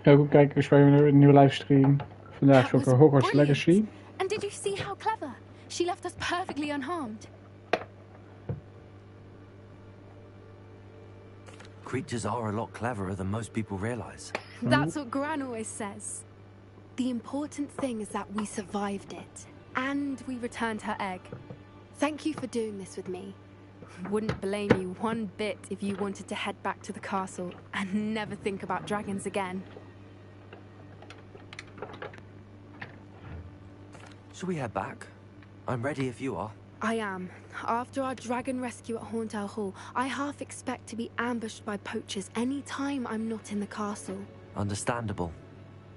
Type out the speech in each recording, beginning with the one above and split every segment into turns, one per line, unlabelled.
Welkom kijkers bij een nieuwe livestream. Vandaag is ook een Hogwarts Legacy.
And did you see how clever? She left us perfectly unharmed.
Creatures are a lot cleverer than most people realize.
That's what Gran always says. The important thing is that we survived it. And we returned her egg. Thank you for doing this with me. Wouldn't blame you one bit if you wanted to head back to the castle and never think about dragons again.
Shall we head back? I'm ready if you are.
I am. After our dragon rescue at Hauntow Hall, I half expect to be ambushed by poachers any time I'm not in the castle.
Understandable.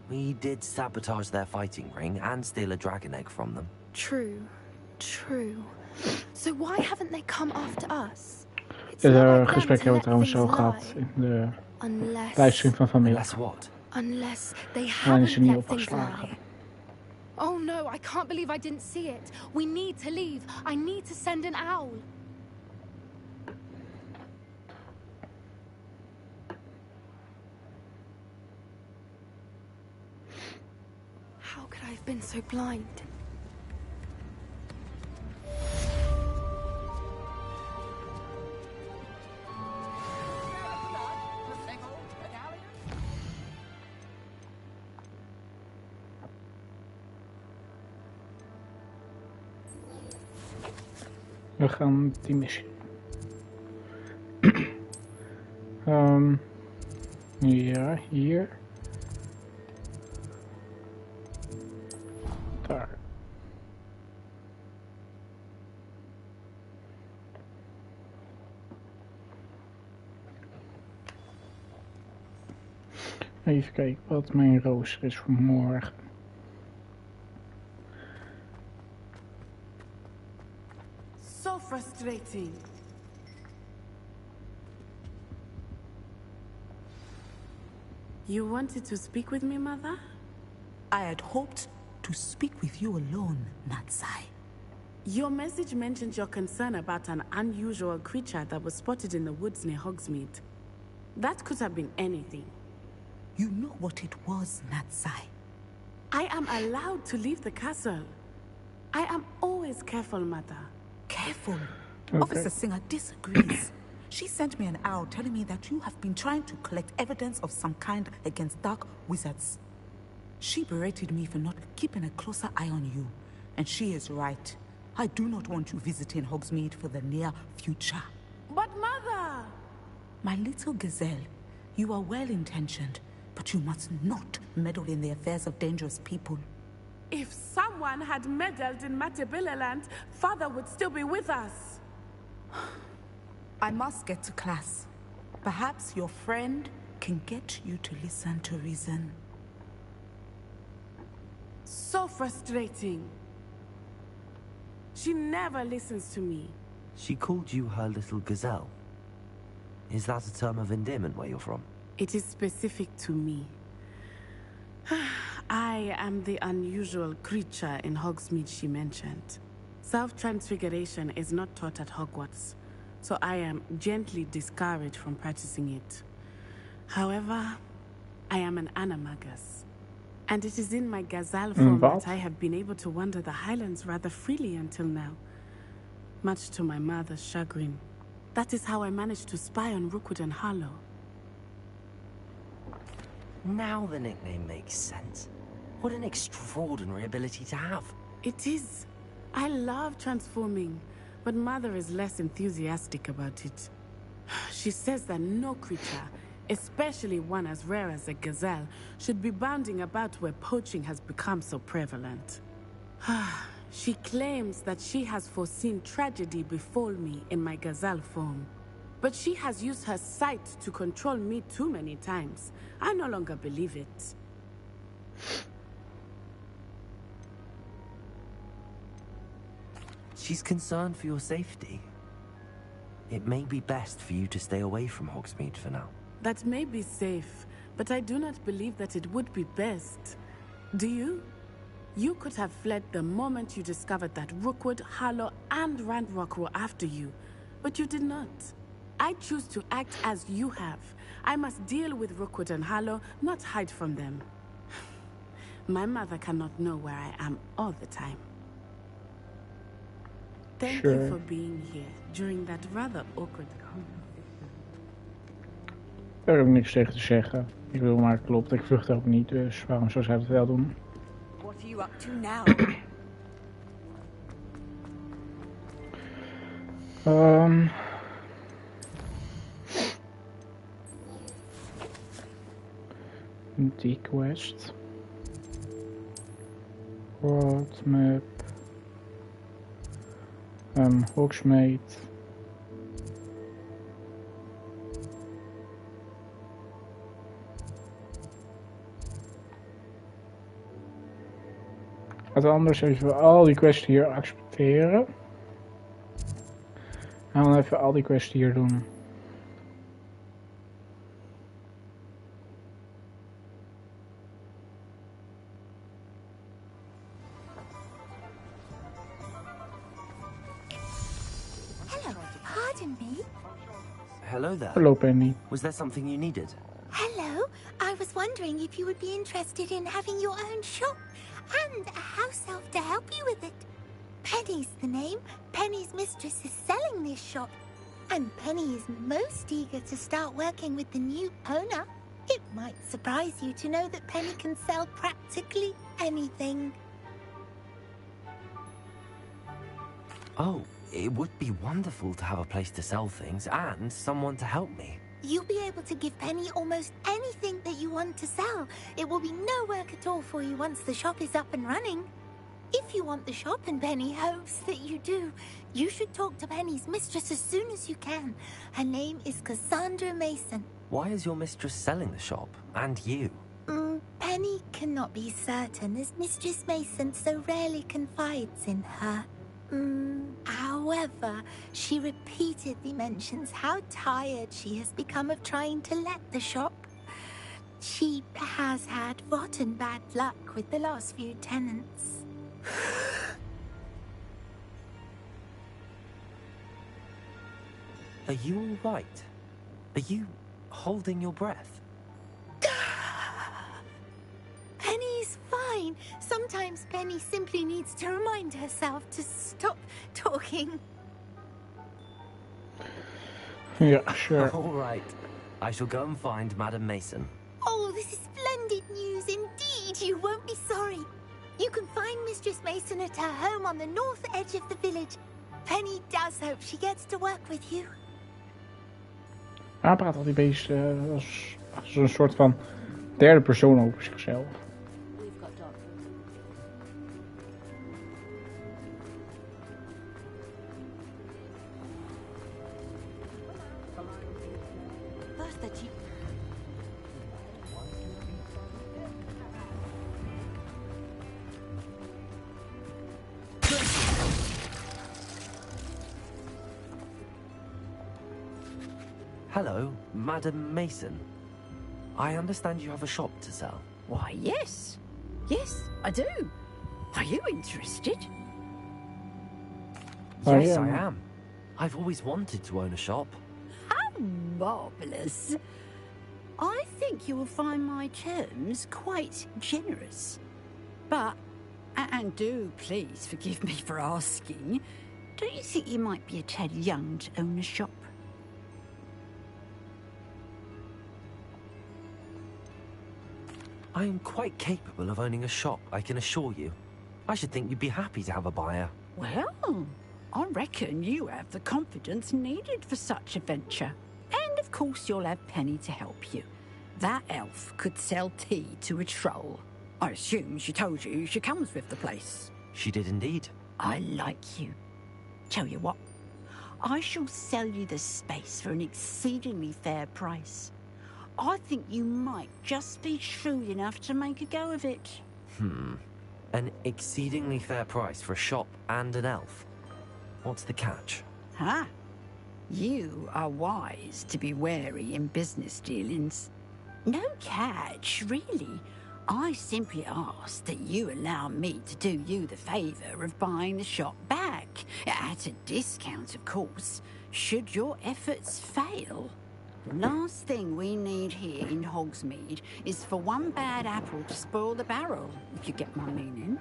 We did sabotage their fighting ring and steal a dragon egg from them.
True. So why haven't they come after us?
Dit gesprek hebben we trouwens zo gehad in de livestream van vanmiddag.
Unless what?
Unless they
Alleen is
haven't
er niet
let things
opgeslagen.
lie. Oh no, I can't believe I didn't see it. We need to leave. I need to send an owl. How could I have been so blind?
We gaan die missie. Ja, hier. Daar. Even kijken wat mijn rooster is voor morgen.
Frustrating. You wanted to speak with me, Mother?
I had hoped to speak with you alone, Natsai.
Your message mentioned your concern about an unusual creature that was spotted in the woods near Hogsmeade. That could have been anything.
You know what it was, Natsai.
I am allowed to leave the castle. I am always careful, Mother.
Careful?
Okay.
Officer Singer disagrees. She sent me an owl telling me that you have been trying to collect evidence of some kind against dark wizards. She berated me for not keeping a closer eye on you. And she is right. I do not want you visiting Hogsmeade for the near future.
But Mother!
My little gazelle, you are well-intentioned, but you must not meddle in the affairs of dangerous people.
If someone had meddled in Matabeleland, Father would still be with us.
I must get to class. Perhaps your friend can get you to listen to reason.
So frustrating. She never listens to me.
She called you her little gazelle. Is that a term of endearment where you're from?
It is specific to me. I am the unusual creature in Hogsmeade she mentioned. Self-transfiguration is not taught at Hogwarts, so I am gently discouraged from practicing it. However, I am an animagus, and it is in my gazelle form that I have been able to wander the Highlands rather freely until now, much to my mother's chagrin. That is how I managed to spy on Rookwood and Harlow.
Now the nickname makes sense. What an extraordinary ability to have.
It is. I love transforming, but Mother is less enthusiastic about it. She says that no creature, especially one as rare as a gazelle, should be bounding about where poaching has become so prevalent. She claims that she has foreseen tragedy befall me in my gazelle form. But she has used her sight to control me too many times. I no longer believe it.
She's concerned for your safety. It may be best for you to stay away from Hogsmeade for now.
That may be safe, but I do not believe that it would be best. Do you? You could have fled the moment you discovered that Rookwood, Harlow, and Ranrock were after you, but you did not. I choose to act as you have. I must deal with Rookwood and Harlow, not hide from them. My mother cannot know where I am all the time. Thank you for being here during that rather awkward conversation.
Daar heb ik niks tegen te zeggen. Ik wil maar, klopt, ik vlucht ook niet, dus waarom zou zij dat wel doen?
What are you up to now?
Die quest. World map. Hogsmeade. Wat anders even al die quests hier accepteren. En dan even al die quests hier doen.
Hello there.
Hello, Penny.
Was there something you needed?
Hello. I was wondering if you would be interested in having your own shop and a house elf to help you with it. Penny's the name. Penny's mistress is selling this shop. And Penny is most eager to start working with the new owner. It might surprise you to know that Penny can sell practically anything.
Oh, it would be wonderful to have a place to sell things and someone to help me.
You'll be able to give Penny almost anything that you want to sell. It will be no work at all for you once the shop is up and running. If you want the shop and Penny hopes that you do, you should talk to Penny's mistress as soon as you can. Her name is Cassandra Mason.
Why is your mistress selling the shop? And you?
Penny cannot be certain as Mistress Mason so rarely confides in her. However, she repeatedly mentions how tired she has become of trying to let the shop. She has had rotten bad luck with the last few tenants.
Are you all right? Are you holding your breath?
Penny's fine. Sometimes Penny simply needs to remind herself to stop talking.
Yeah, sure.
All right. I shall go and find Madam Mason.
Oh, this is splendid news indeed. You won't be sorry. You can find Mistress Mason at her home on the north edge of the village. Penny does hope she gets to work with you.
Hij praat al die beest als een soort van derde persoon over zichzelf.
Hello, Madam Mason. I understand you have a shop to sell.
Why, yes. Yes, I do. Are you interested?
Yes, I am. I've always wanted to own a shop.
How marvellous. I think you will find my terms quite generous. But, and do please forgive me for asking, don't you think you might be a tad young to own a shop?
I am quite capable of owning a shop, I can assure you. I should think you'd be happy to have a buyer.
Well, I reckon you have the confidence needed for such a venture. And of course you'll have Penny to help you. That elf could sell tea to a troll. I assume she told you she comes with the place.
She did indeed.
I like you. Tell you what, I shall sell you the space for an exceedingly fair price. I think you might just be shrewd enough to make a go of it.
An exceedingly fair price for a shop and an elf. What's the catch?
Huh? You are wise to be wary in business dealings. No catch, really. I simply ask that you allow me to do you the favour of buying the shop back. At a discount, of course, should your efforts fail. Last thing we need here in Hogsmeade is for one bad apple to spoil the barrel, if you get my meaning.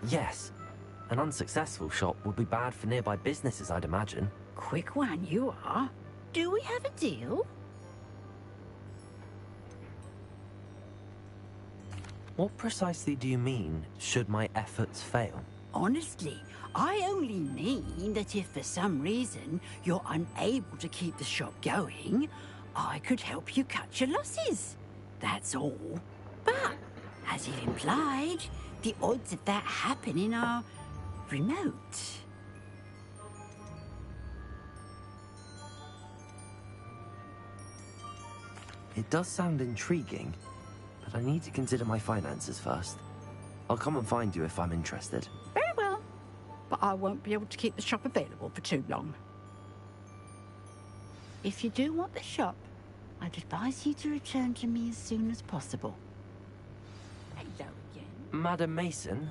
Yes. An unsuccessful shop would be bad for nearby businesses, I'd imagine.
Quick one you are. Do we have a deal?
What precisely do you mean, should my efforts fail?
Honestly, I only mean that if for some reason you're unable to keep the shop going, I could help you cut your losses. That's all. But, as you've implied, the odds of that happening are remote.
It does sound intriguing, but I need to consider my finances first. I'll come and find you if I'm interested.
Very well. But I won't be able to keep the shop available for too long. If you do want the shop, I'd advise you to return to me as soon as possible. Hello again.
Madam Mason,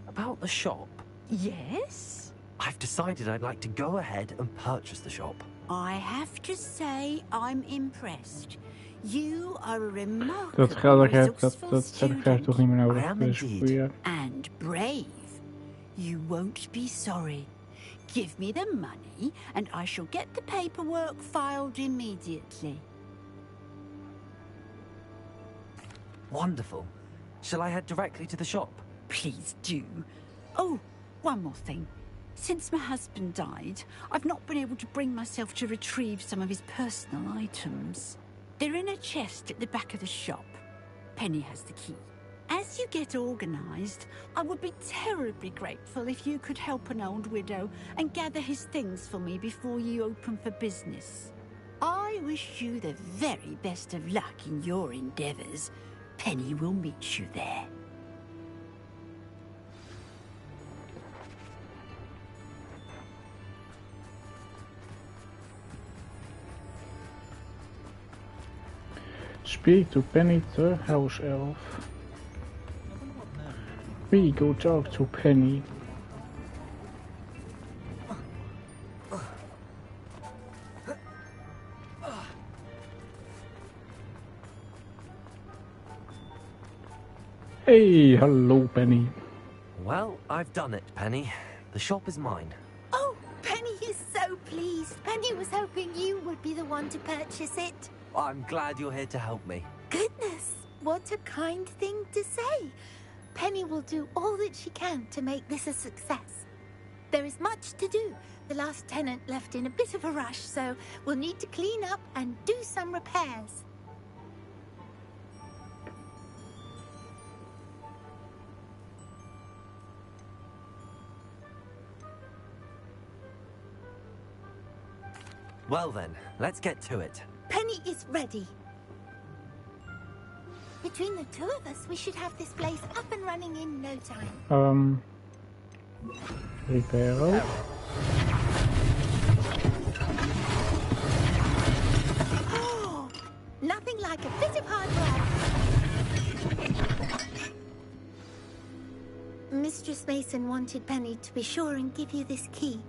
about the shop.
Yes?
I've decided I'd like to go ahead and purchase the shop.
I have to say I'm impressed. You are a
Dat
remarkable,
geld dat ik heb,
resourceful
dat heb ik eigenlijk toch niet meer
I
nodig.
am
Dus
indeed.
goeie.
and brave. You won't be sorry. Give me the money, and I shall get the paperwork filed immediately.
Wonderful. Shall I head directly to the shop?
Please do. Oh, one more thing. Since my husband died, I've not been able to bring myself to retrieve some of his personal items. They're in a chest at the back of the shop. Penny has the key. As you get organised, I would be terribly grateful if you could help an old widow and gather his things for me before you open for business. I wish you the very best of luck in your endeavours. Penny will meet you there.
Speak to Penny, the house elf. We go talk to Penny. Hey, hello Penny.
Well, I've done it, Penny. The shop is mine.
Oh, Penny is so pleased. Penny was hoping you would be the one to purchase it.
I'm glad you're here to help me.
Goodness, what a kind thing to say. Penny will do all that she can to make this a success. There is much to do. The last tenant left in a bit of a rush, so we'll need to clean up and do some repairs.
Well then, let's get to it.
Penny is ready. Between the two of us, we should have this place up and running in no time.
Reparo.
Oh, nothing like a bit of hard work. Mistress Mason wanted Penny to be sure and give you this key.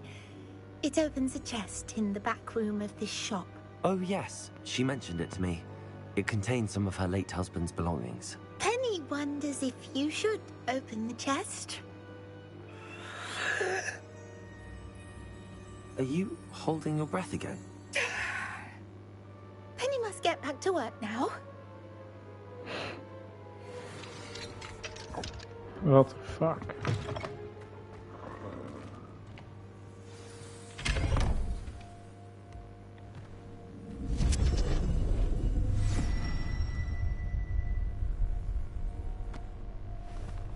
It opens a chest in the back room of this shop.
Oh yes, she mentioned it to me. It contains some of her late husband's belongings.
Penny wonders if you should open the chest.
Are you holding your breath again?
Penny must get back to work now.
What the fuck?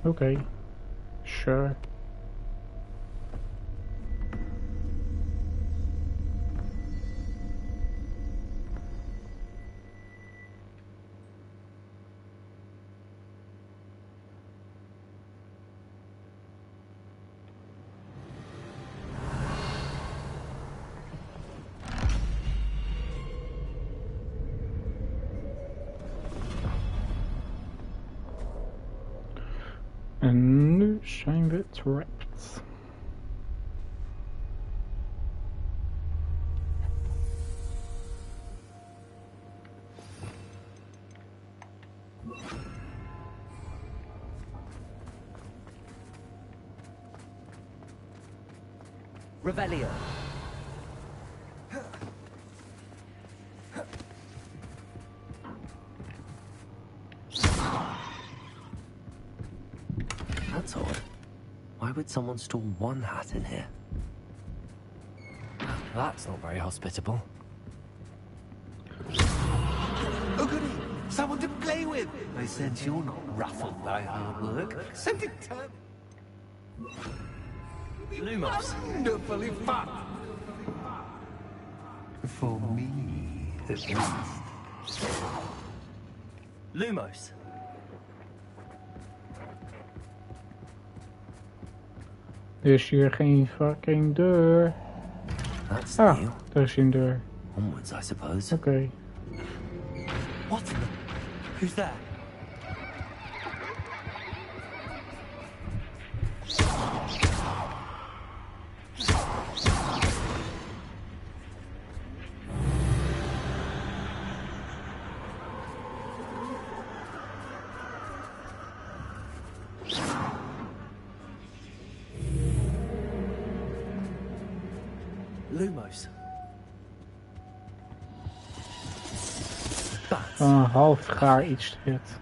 Okay, sure. En nu zijn we trapped.
Revelio. That's odd. Why would someone store one hat in here? That's not very hospitable.
Oh goody! Someone to play with! I sense you're not ruffled by hard work. Send it to...
Lumos.
Wonderfully fun! For me, at least.
Lumos.
Er is hier geen fucking deur.
That's
Ah,
new.
er is een deur.
Onwards, I suppose.
Oké.
What the... Who's there? Lumos. Bats.
Een half gaar iets dit.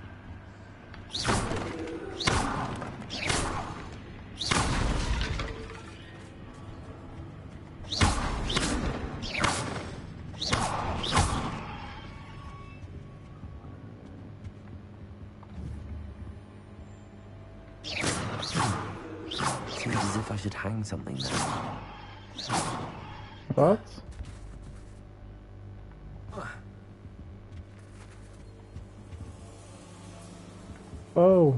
Seems as if I should hang something there.
Wat? Oh.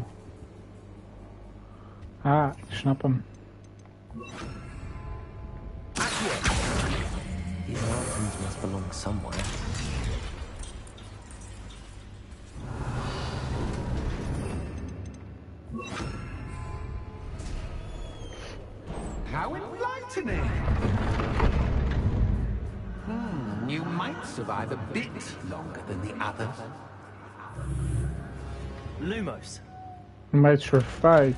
Ah, ik snap hem.
These mountains must belong somewhere.
How enlightening! You might survive a bit longer than the others.
Lumos.
Might survive.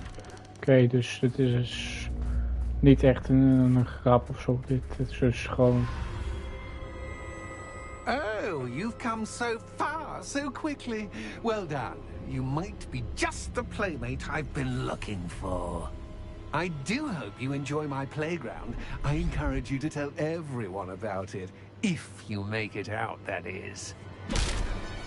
Oké, dus het is dus niet echt een grap of zo. Dit is dus gewoon...
Oh, you've come so far, so quickly. Well done. You might be just the playmate I've been looking for. I do hope you enjoy my playground. I encourage you to tell everyone about it. If you make it out, that is.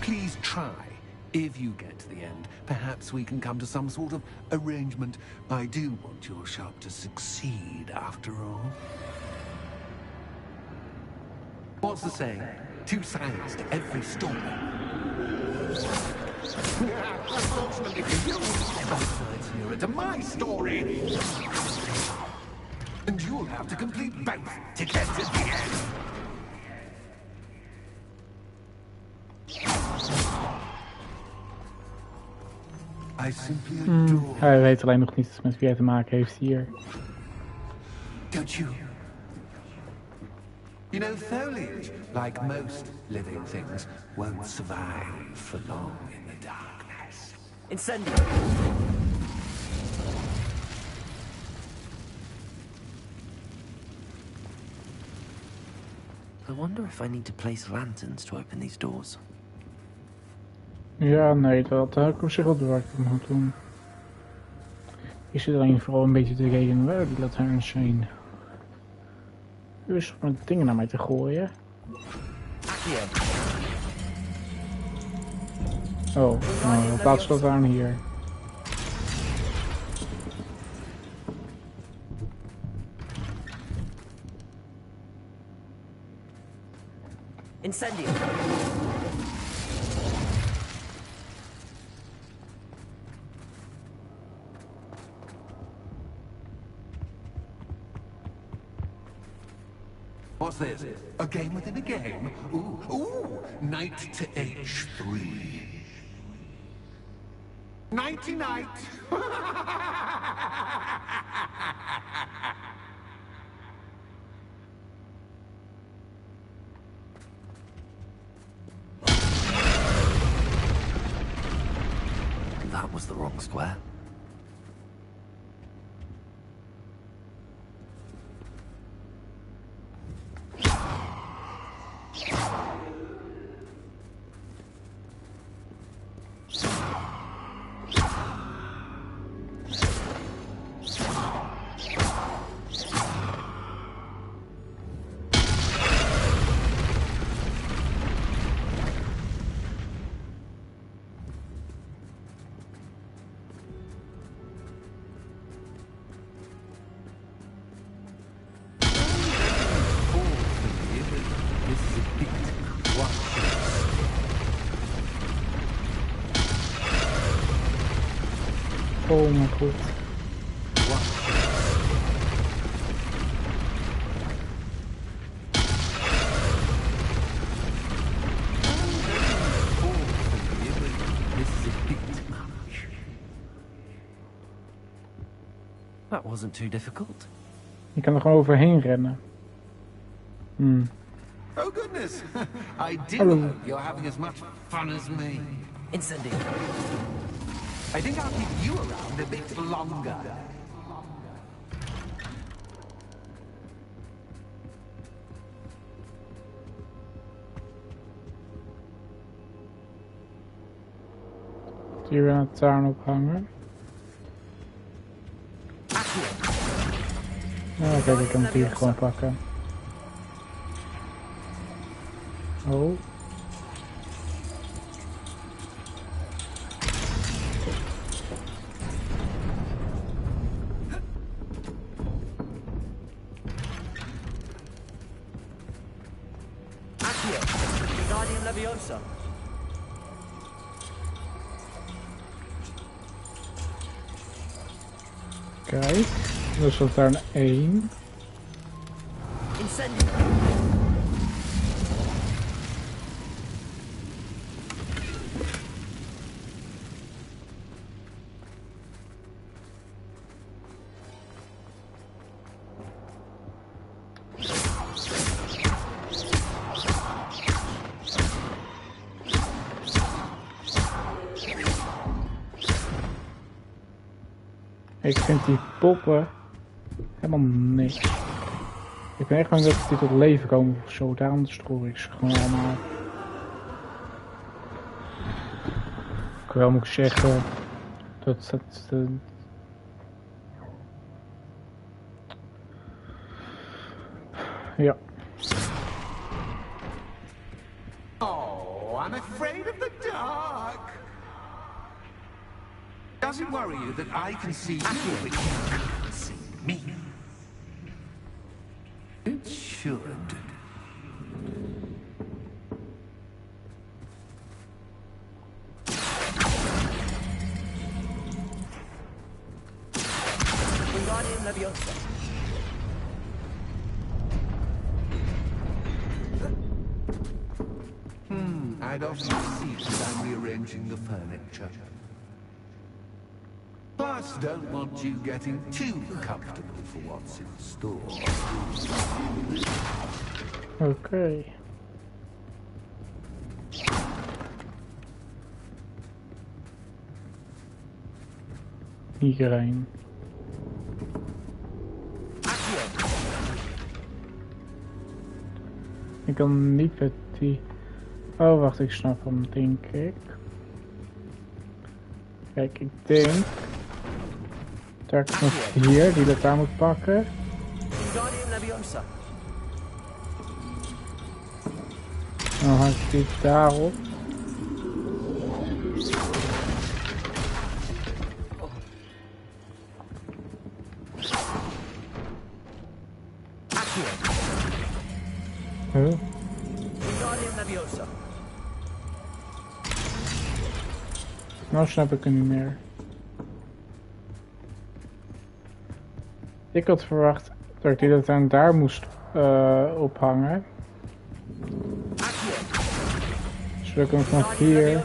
Please try. If you get to the end, perhaps we can come to some sort of arrangement. I do want your shop to succeed, after all. What's the saying? Two sides to every story. Unfortunately for you, both sides nearer to my story. And you'll have to complete both to get to the end. I simply adore...
Hij weet alleen nog niet met wie hij te maken heeft hier.
Don't you? You know, foliage, like most living things, won't survive for long in the darkness.
Incendio. I wonder if I need to place lanterns to open these doors.
Ja, nee, dat heb ik op zich wel door wat ik moet doen. Ik zit alleen vooral een beetje te rekenen waar die lantaarns zijn. Dus om dingen naar mij te gooien. Oh, nou, plaats dat aan hier.
Incendio.
What's this? A game within a game? Ooh, knight to H3. Nighty-night!
That was the wrong square.
Oh mijn god.
That wasn't too difficult.
Je kan er gewoon overheen rennen.
Oh goodness! I do
Hello.
hope you're having as much fun as me.
Incendio.
I think I'll keep you around a bit longer.
Hier weer een tuin ophangen. Nou, kijk, ik kan het hier gewoon pakken. Oh.
Accio. Guardian Leviosa.
Kijk, dus dat daar een 1.
Incendio.
Ik vind die poppen helemaal niks. Ik ben echt bang dat die tot leven komen of zo. Daarom destrooi ik ze gewoon allemaal. Ik wel moet zeggen dat ja.
Oh, I'm afraid of the dark. Does it worry you that I can see you, but you can't see me? It should.
Guardian Leviosa.
I'd often see that I'm rearranging the furniture. Plus, don't want you getting too comfortable for what's in store.
Oké. Hierheen. Ik kan niet met die... Oh, wacht, ik snap hem, denk ik. Kijk, ik denk... dat ik nog hier, die dat daar moet pakken.
Guardian Leviosa.
Dan hang ik dit daarop. Huh?
Guardian Leviosa.
Nou snap ik het niet meer. Ik had verwacht dat ik die dat aan daar moest ophangen. Zodat ik hem vanaf hier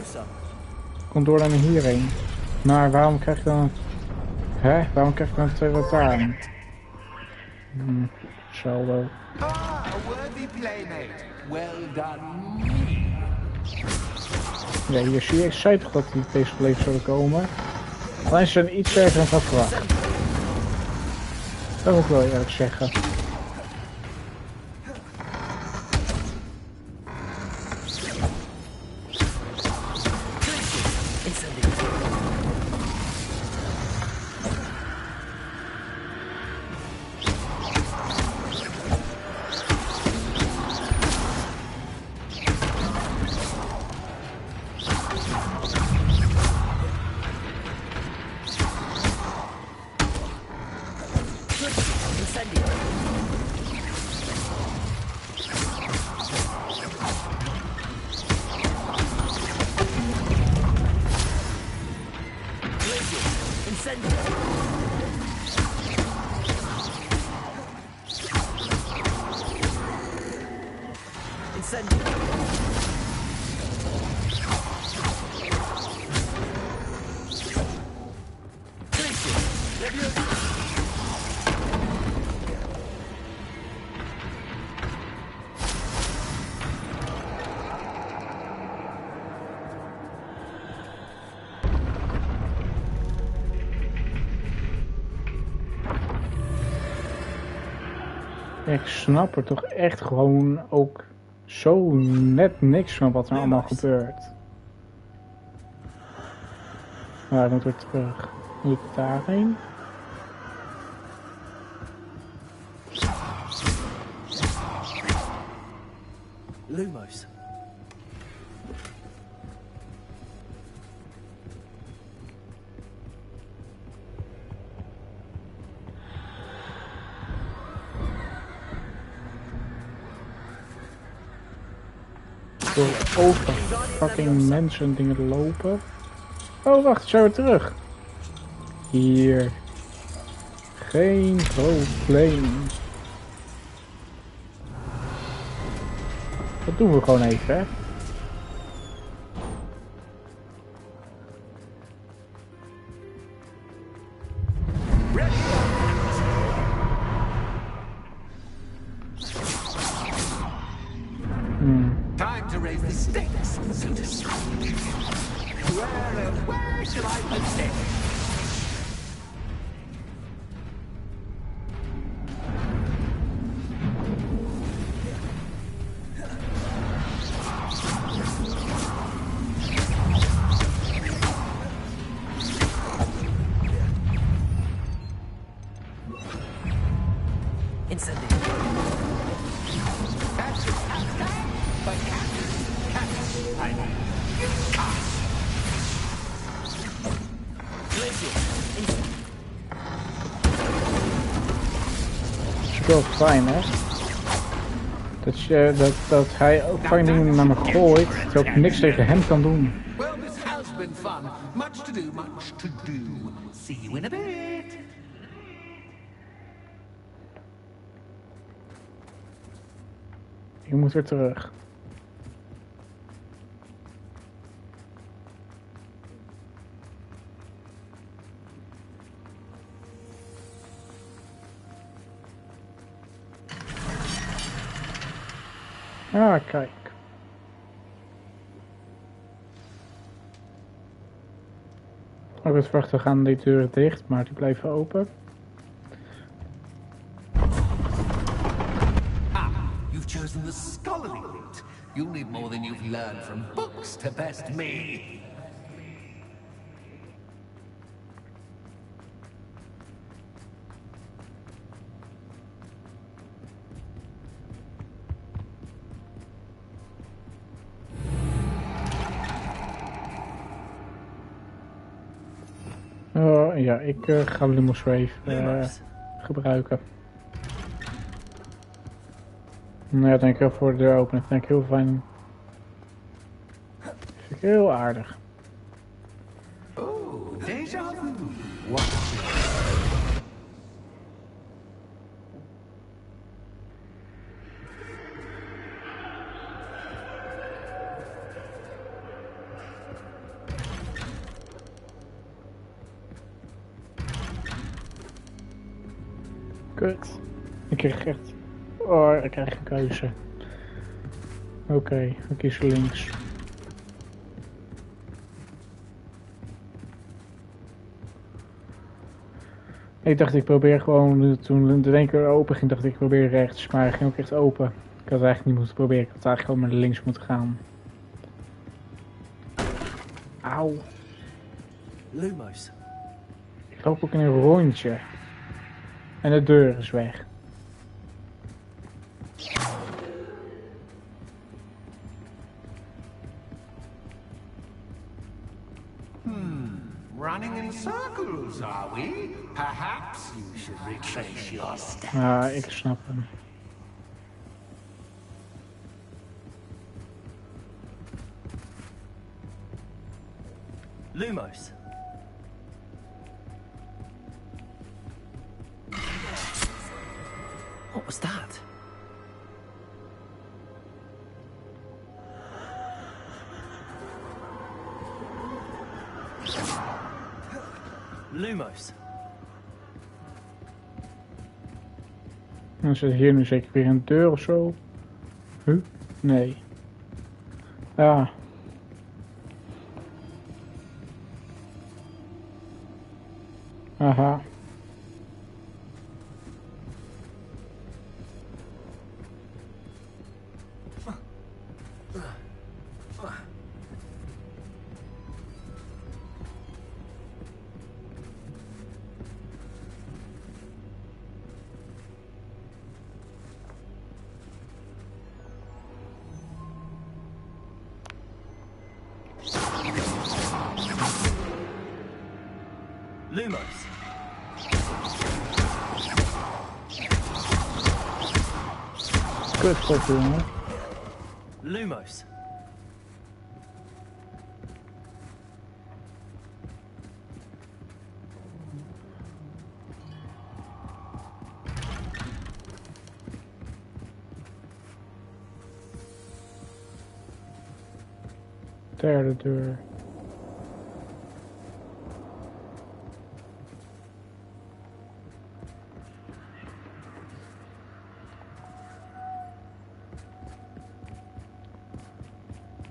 kon door naar hierheen. Maar waarom krijg ik dan... Hè? Waarom krijg ik dan 2 wat aan? Saldo.
Ah, a worthy playmate. Well done.
Ja, hier zie je, ik zei toch dat die deze leven zouden komen. Alleen ze zijn iets sterker dan ik had verwacht. Dat moet ik wel eerlijk zeggen.
Incendio.
Ik snap er toch echt gewoon ook zo net niks van wat er allemaal gebeurt. Maar ik moet weer terug. Moet ik daarheen?
Lumos.
Door over fucking mensen dingen lopen. Oh wacht, zijn we terug. Hier. Geen probleem. Dat doen we gewoon even, hè.
Time to raise the stakes, so to speak. Where shall I begin?
Wel fijn, hè? Dat hij ook fijn dingen naar me gooit, dat ik niks tegen hem kan doen.
Well, this has been fun. Much to do, much to do. See you in a bit.
Ik moet weer terug. Ah, kijk. Ik was verwacht, gaan die deuren dicht, maar die blijven open.
Ah, you've chosen the scholarly route. You'll need more than you've learned from books to best me.
Oh, ja, ik ga Lumos even gebruiken. Nou ja, denk ik voor de deur openen. Dat vind ik heel fijn. Dat vind ik heel aardig.
Oh, déjà vu. What?
Kut. Ik krijg echt... Oh, ik krijg een keuze. Oké, we kiezen links. Ik dacht ik probeer gewoon, toen de linker open ging, dacht ik probeer rechts. Maar hij ging ook echt open. Ik had het eigenlijk niet moeten proberen, ik had eigenlijk gewoon naar links moeten gaan. Auw.
Lumos.
Ik loop ook in een rondje. En de deur is weg.
Running in circles, are we? Perhaps you should retrace your steps.
Ah, ik snap hem.
Lumos. What was that? Lumos.
Dan zit hier nu zeker weer een deur of zo. Huh? Nee. Ah. Aha.
Lumos.
Kutkop, jongen.
Lumos.
Derde deur.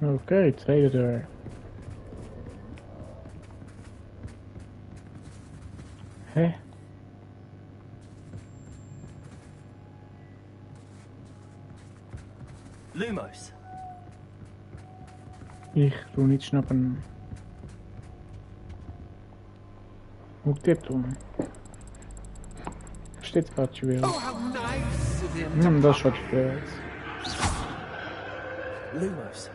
Oké, tweede deur. Hè?
Lumos.
Ik doe niet snappen. Hoe ik dit doen? Is dit wat je wil?
Oh, how nice of him.
Dat is wat je wilt.
Lumos.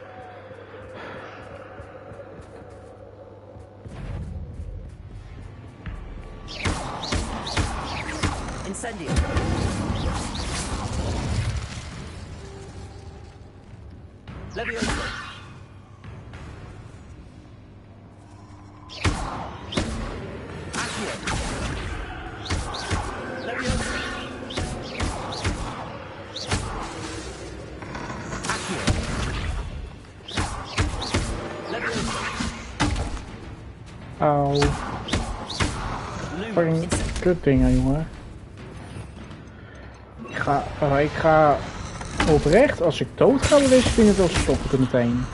Incendio. Levioso. Accio. Levioso. Accio. Levioso.
Auw. Fucking kut dingen, jongen. Ik ga oprecht, als ik dood ga bij deze dingen, dan stop ik er meteen.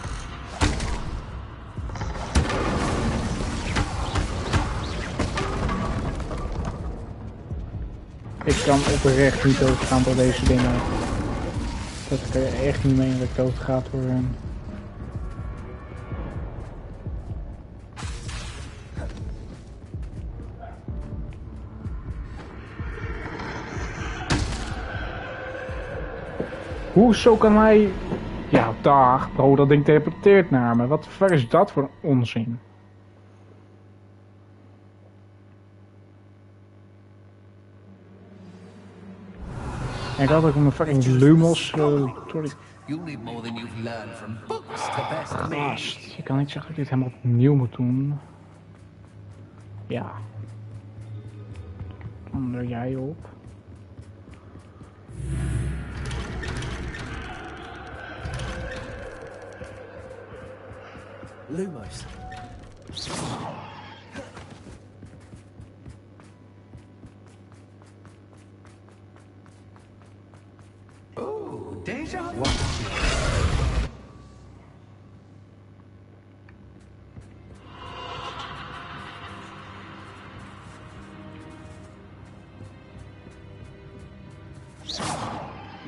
Ik kan oprecht niet doodgaan door deze dingen. Dat ik er echt niet mee dat ik dood ga door hen. Hoezo kan hij... Ja, dag bro, dat ding teleporteert naar me. Wat de fuck is dat voor onzin? En ik had ook een fucking Lumos... sorry.
You need more than you've learned from books to best me.
Gast, je kan niet zeggen dat ik dit helemaal opnieuw moet doen. Ja. Dan er jij op.
Lumos.
Oh, deja vu.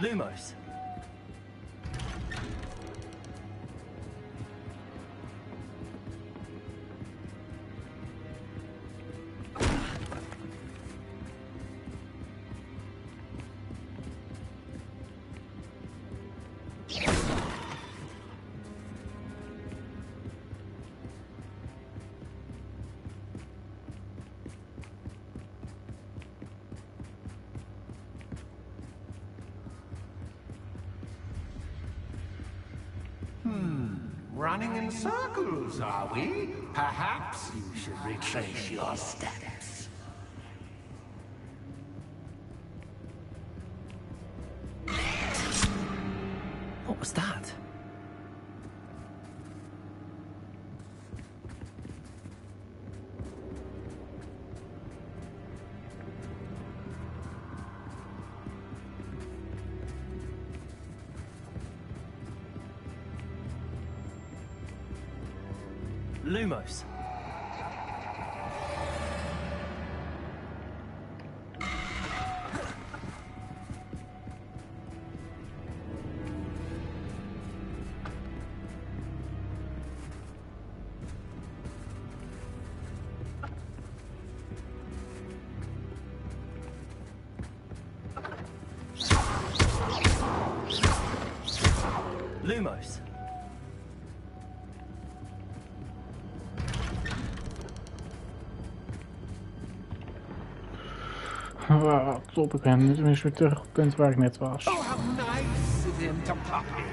Lumos.
Running in circles, are we? Perhaps you should retrace your steps.
What was that? Lumos. Lumos.
Top, ik ben nu weer terug op het punt waar ik net was.
Oh, how nice of him to pop in.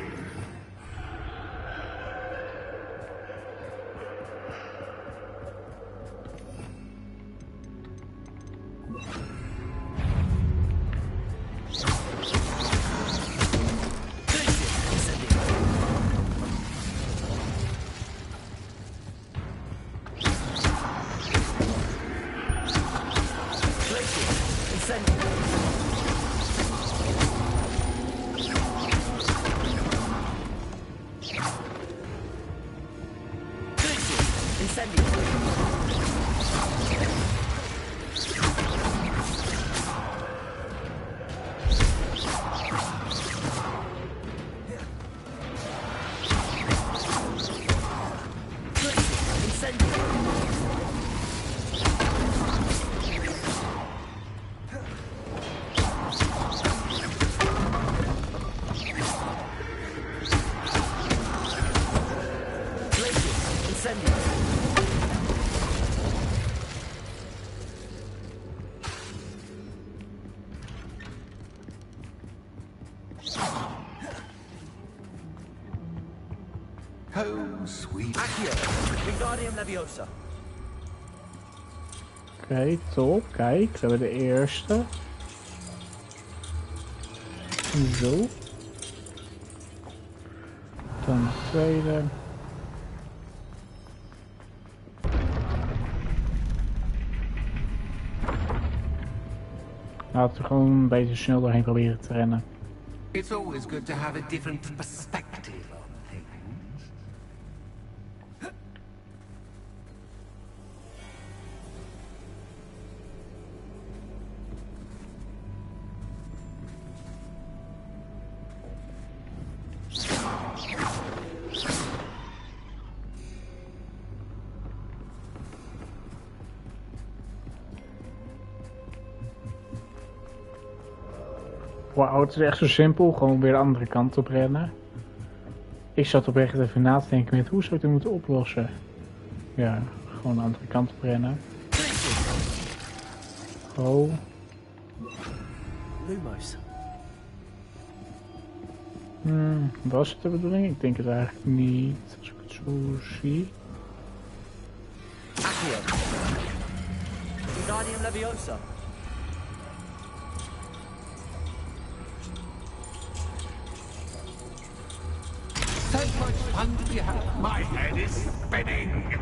Oh, sweet.
Leviosa.
Oké, top. Kijk, we hebben de eerste. Zo. Dan de tweede. Laten we gewoon een beetje snel doorheen proberen te rennen.
It's always good to have a different perspective on things.
Wauw, het is echt zo simpel. Gewoon weer de andere kant op rennen. Ik zat oprecht even na te denken met hoe zou ik dit moeten oplossen. Ja, gewoon de andere kant op rennen. Oh.
Lumos.
Was het de bedoeling? Ik denk het eigenlijk niet. Als ik het zo zie.
Accio. Wingardium Leviosa.
So much fun to be had. My head is spinning.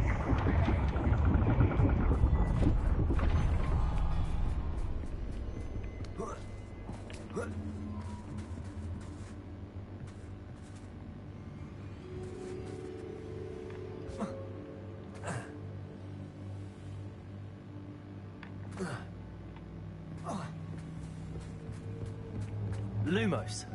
Lumos.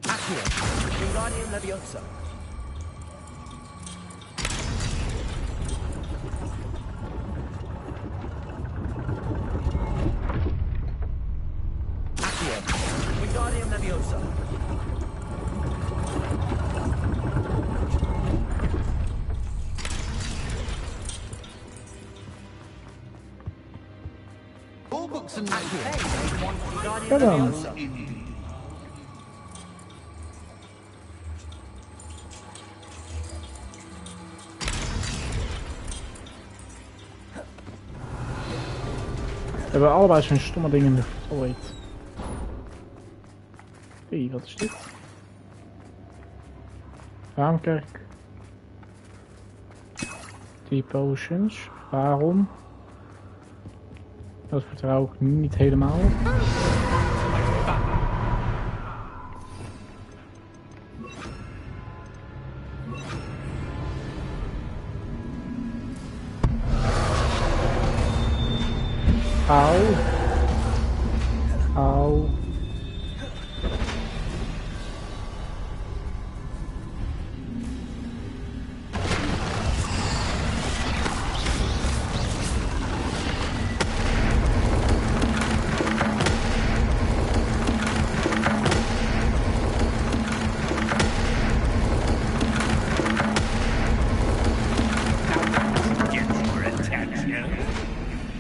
Accio. Wingardium Leviosa. Accio. Wingardium Leviosa.
All books and notes.
Ja dan. We hebben allebei zo'n stomme dingen in de volheid. Hé, wat is dit? Raamkerk. Die potions. Waarom? Dat vertrouw ik niet helemaal. Auw. Auw.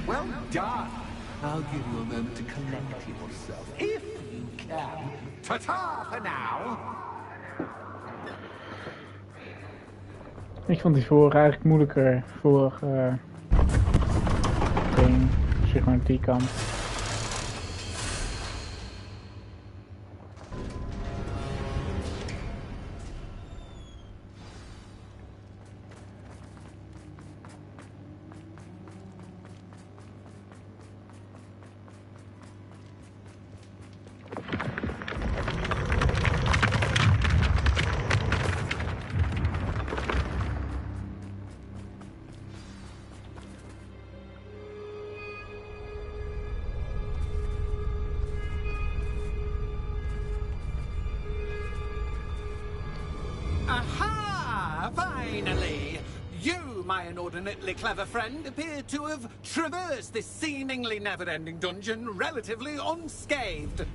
Well done. I'll give you a moment to collect yourself, if you can. Ta-ta for now.
Ik vond die vorige eigenlijk moeilijker. Vorige ding, zeg maar die kant.
Aha! Finally! You, my inordinately clever friend, appear to have traversed this seemingly never-ending dungeon relatively unscathed.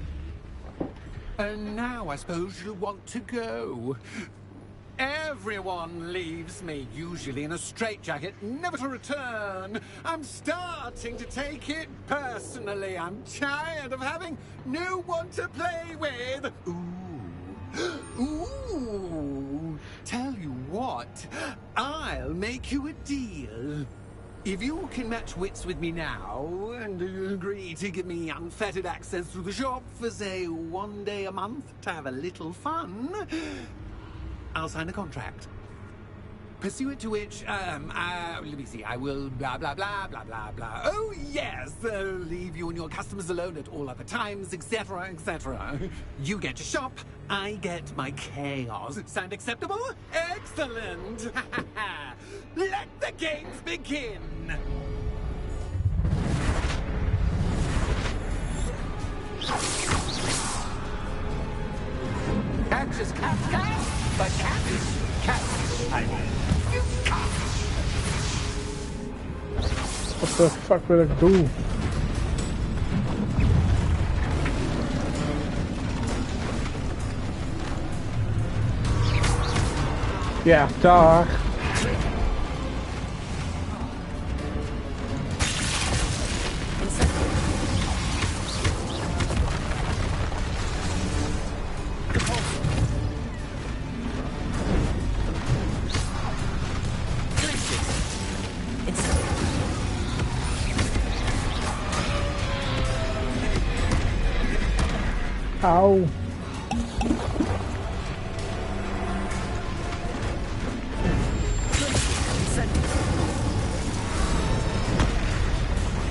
And now I suppose you'll want to go. Everyone leaves me, usually in a straitjacket, never to return. I'm starting to take it personally. I'm tired of having no one to play with. Ooh, tell you what, I'll make you a deal. If you can match wits with me now, and agree to give me unfettered access to the shop for, say, 1 day a month to have a little fun, I'll sign a contract. Pursuant to which, let me see, I will blah, blah, blah, blah, blah, blah. Oh, yes, leave you and your customers alone at all other times, etc., etc. You get your shop, I get my chaos. Sound acceptable? Excellent! Let the games begin! Catch is cat, but cat is cat. I mean, you cat.
Wat de fuck wil ik doen? Ja, daar. Auw.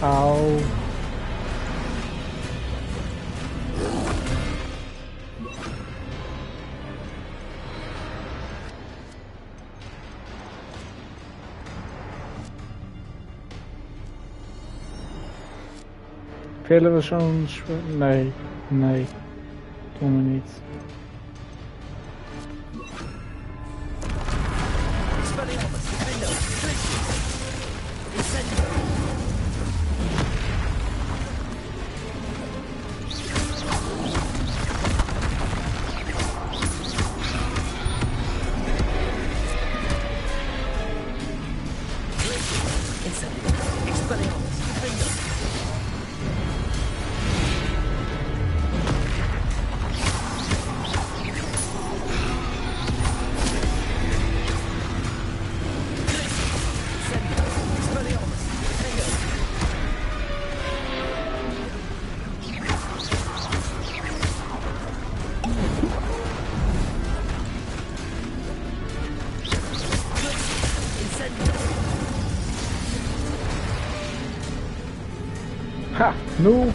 Auw. Willen we zo'n... Nee, nee. Doen we niet. Ha, noob.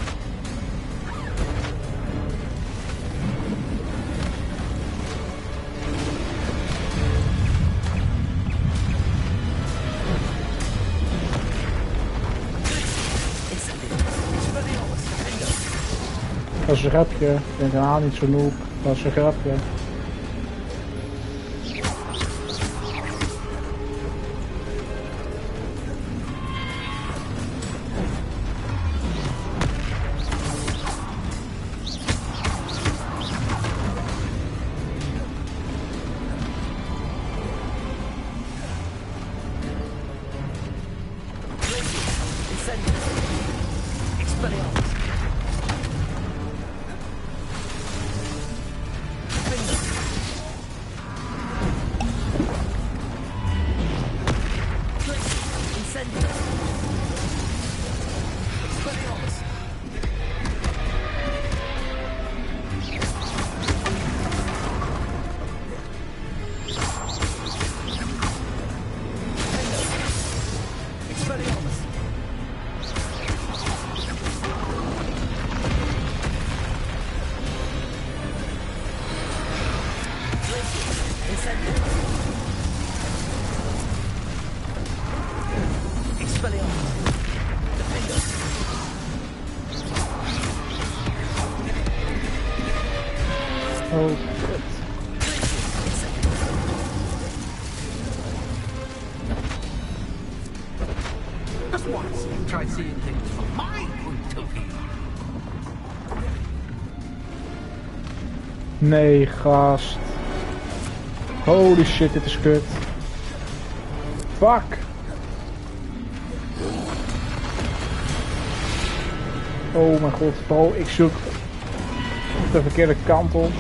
Dat is een grapje. Ik denk helemaal niet zo noob. Dat is een grapje. Oh, kut.
Just once, try seeing things from my point of view.
Nee, gast. Holy shit, dit is kut. Fuck. Oh mijn god, bro, ik zoek de verkeerde kant op.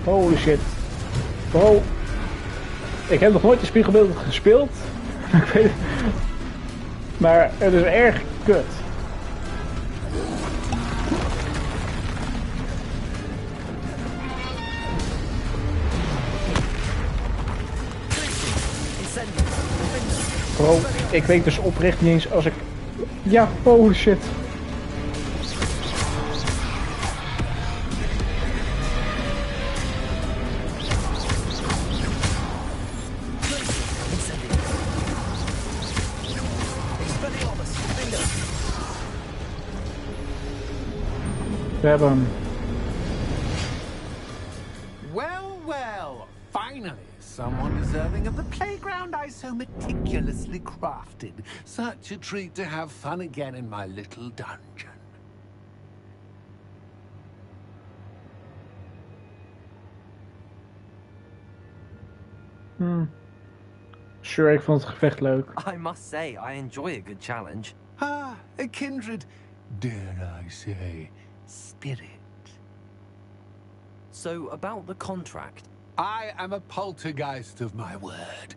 Holy shit. Bro. Ik heb nog nooit de spiegelbeeld gespeeld. Ik weet het. Maar het is erg kut. Bro, ik weet dus oprecht niet eens als ik... Ja, holy shit. We hebben hem.
Well, well, finally, someone deserving of the playground I so meticulously crafted. Such a treat to have fun again in my little dungeon.
Sure, ik vond het gevecht leuk.
I must say, I enjoy a good challenge.
Ah, a kindred, dare I say, spirit.
So, about the contract.
I am a poltergeist of my word.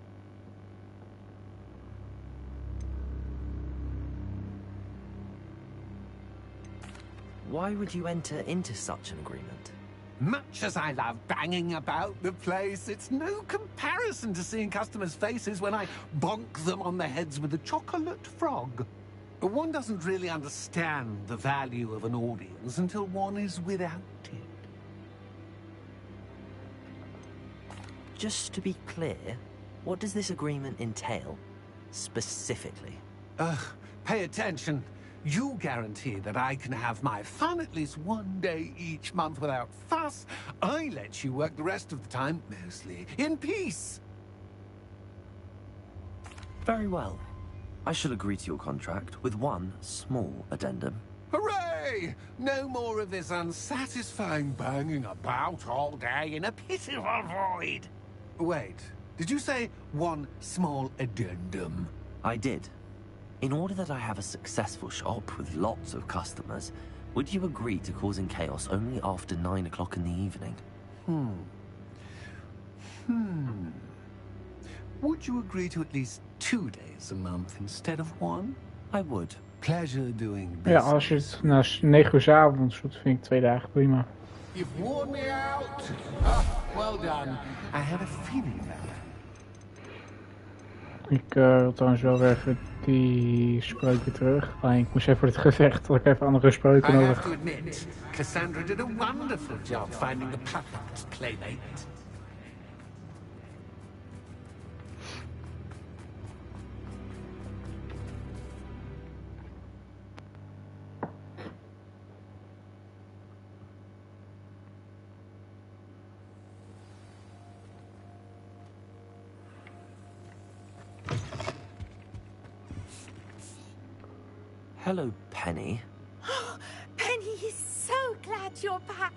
Why would you enter into such an agreement?
Much as I love banging about the place, it's no comparison to seeing customers' faces when I bonk them on the heads with a chocolate frog. One doesn't really understand the value of an audience until one is without it.
Just to be clear, what does this agreement entail, specifically?
Pay attention. You guarantee that I can have my fun at least one day each month without fuss. I let you work the rest of the time, mostly in peace.
Very well. I shall agree to your contract with one small addendum.
Hooray! No more of this unsatisfying banging about all day in a pitiful void. Wait, did you say one small addendum?
I did. In order that I have a successful shop with lots of customers, would you agree to causing chaos only after 9 o'clock in the evening?
Would you agree to at least 2 days a month instead of one?
I would.
Pleasure doing
Ja,
business.
als je het na 9 uur 's avonds doet, vind ik 2 dagen prima.
You've worn me out. Well done. I had a feeling that.
Ik wil trouwens wel weer even die spreuk weer terug. Alleen ik moest even voor het gevecht dat ik even andere spreuken
I
nodig.
have to admit, Cassandra did a wonderful job finding the perfect playmate.
Hello, Penny.
Penny is so glad you're back.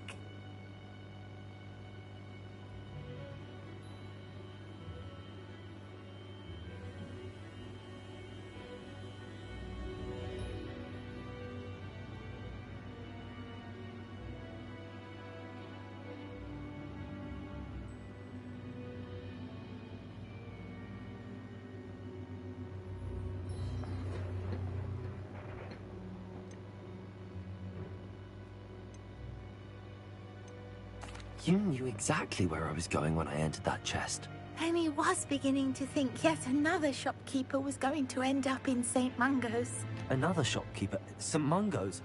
You knew exactly where I was going when I entered that chest.
Penny was beginning to think yet another shopkeeper was going to end up in St. Mungo's.
Another shopkeeper? St. Mungo's?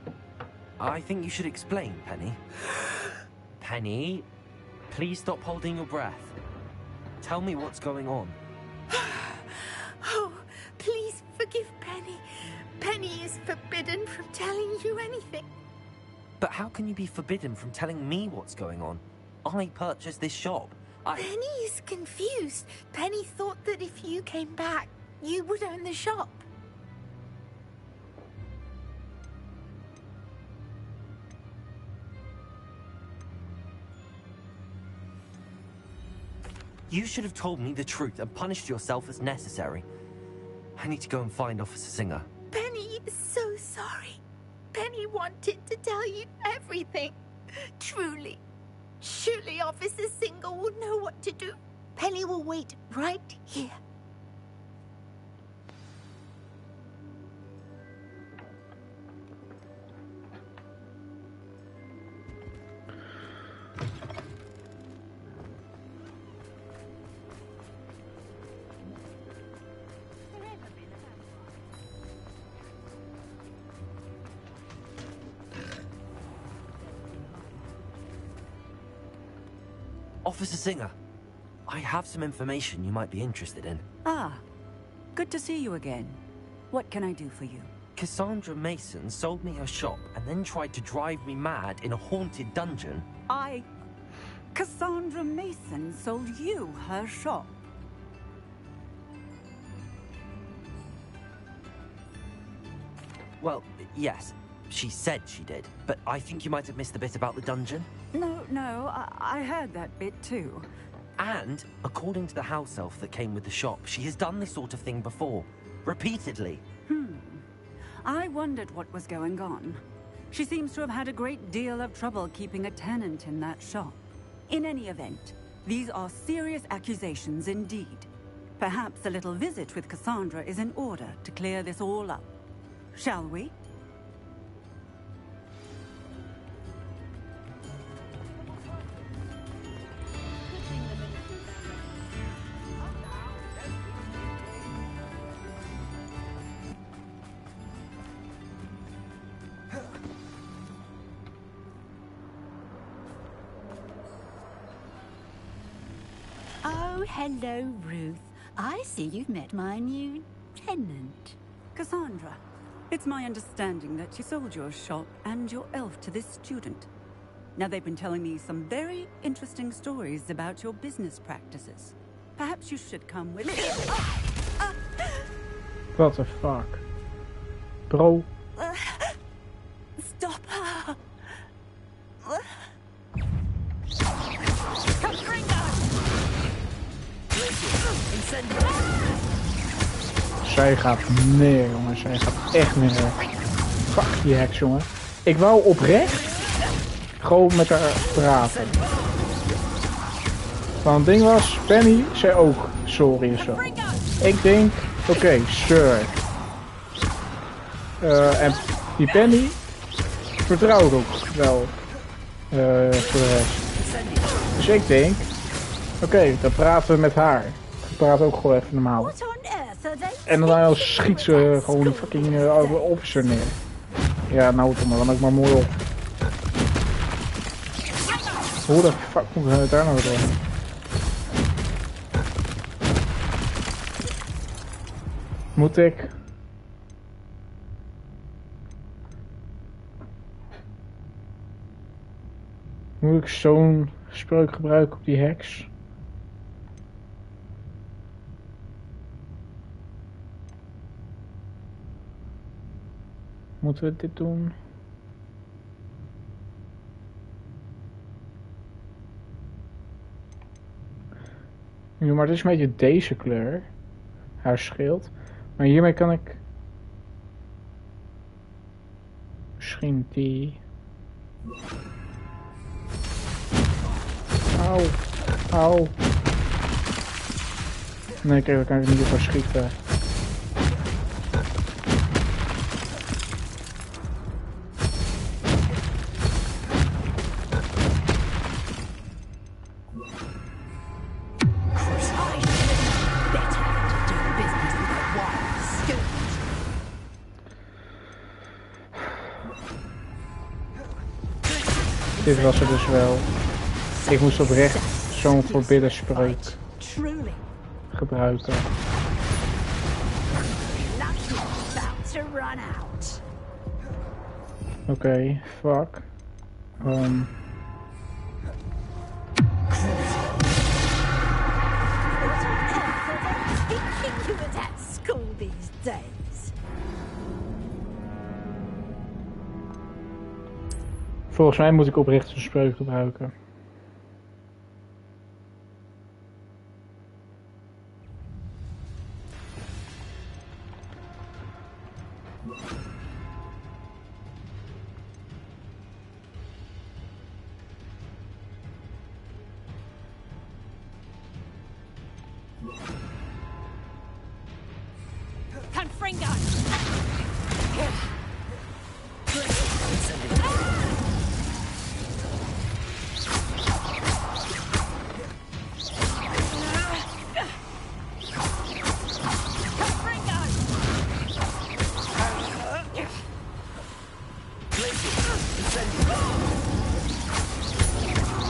I think you should explain, Penny. Penny, please stop holding your breath. Tell me what's going on.
Oh, please forgive Penny. Penny is forbidden from telling you anything.
But how can you be forbidden from telling me what's going on? I purchased this shop.
Penny is confused. Penny thought that if you came back, you would own the shop.
You should have told me the truth and punished yourself as necessary. I need to go and find Officer Singer.
Penny is so sorry. Penny wanted to tell you everything. Truly. Surely Officer Singer will know what to do. Penny will wait right here.
Officer Singer, I have some information you might be interested in.
Ah, good to see you again. What can I do for you?
Cassandra Mason sold me her shop and then tried to drive me mad in a haunted dungeon.
Cassandra Mason sold you her shop?
Well, yes, she said she did, but I think you might have missed the bit about the dungeon.
No, I heard that bit too.
And, according to the house elf that came with the shop, she has done this sort of thing before. Repeatedly.
I wondered what was going on. She seems to have had a great deal of trouble keeping a tenant in that shop. In any event, these are serious accusations indeed. Perhaps a little visit with Cassandra is in order to clear this all up. Shall we?
Oh, hello, Ruth. I see you've met my new tenant.
Cassandra, it's my understanding that you sold your shop and your elf to this student. Now, they've been telling me some very interesting stories about your business practices. Perhaps you should come with me.
What the fuck? Bro.
Stop her!
Zij gaat neer, jongen. Zij gaat echt neer. Fuck die heks, jongen. Ik wou oprecht gewoon met haar praten. Want het ding was, Penny zei ook sorry en zo. Ik denk, oké, sure. En die Penny vertrouw ik ook wel voor de rest. Dus ik denk, oké, dan praten we met haar. We praten ook gewoon even normaal.
What on earth
En dan schiet ze gewoon die fucking officer neer. Ja, nou kom maar, dan ook maar mooi op. Hoe de fuck komt het daar nou door? Moet ik? Moet ik zo'n spreuk gebruiken op die heks? Moeten we dit doen? Ja, maar het is een beetje deze kleur. Haar schild. Maar hiermee kan ik... Misschien die... Auw. Auw. Nee, kijk, daar kan ik niet op haar schieten. Dit was er dus wel. Ik moest oprecht zo'n forbidden spreuk gebruiken. Oké, fuck. Volgens mij moet ik oprecht een spreuk gebruiken.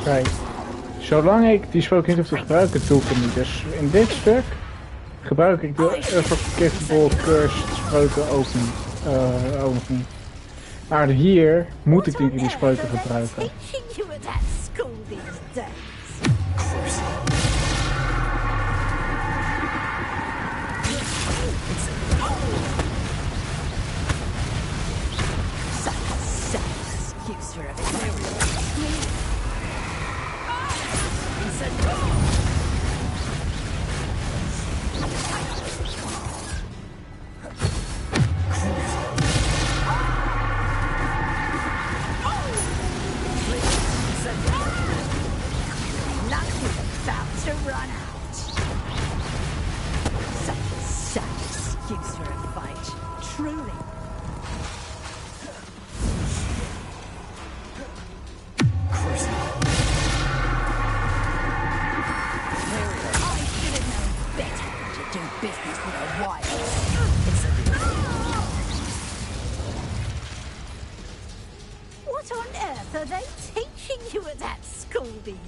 Kijk, zolang ik die spreuk niet hoef te gebruiken, doe ik het niet. Dus in dit stuk gebruik ik de Unforgivable Cursed spreuken ook niet. Maar hier moet ik die spreuken gebruiken.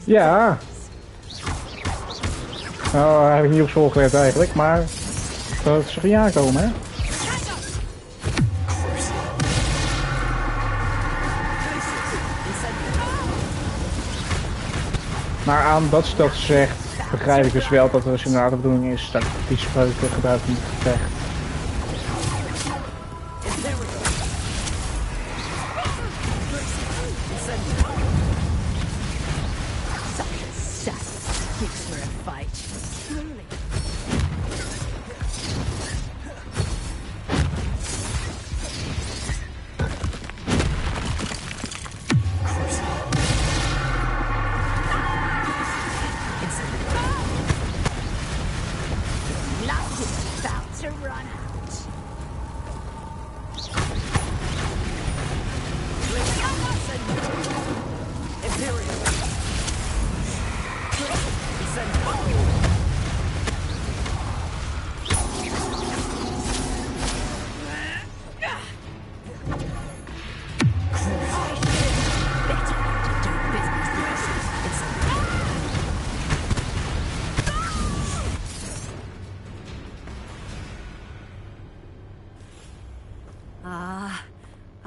Ja. Nou, heb ik niet op school geleerd eigenlijk, maar dat is er aankomen, hè? Maar aan dat ze dat zegt, begrijp ik dus wel dat er dus inderdaad de bedoeling is dat die spreuken gebruikt in het gevecht.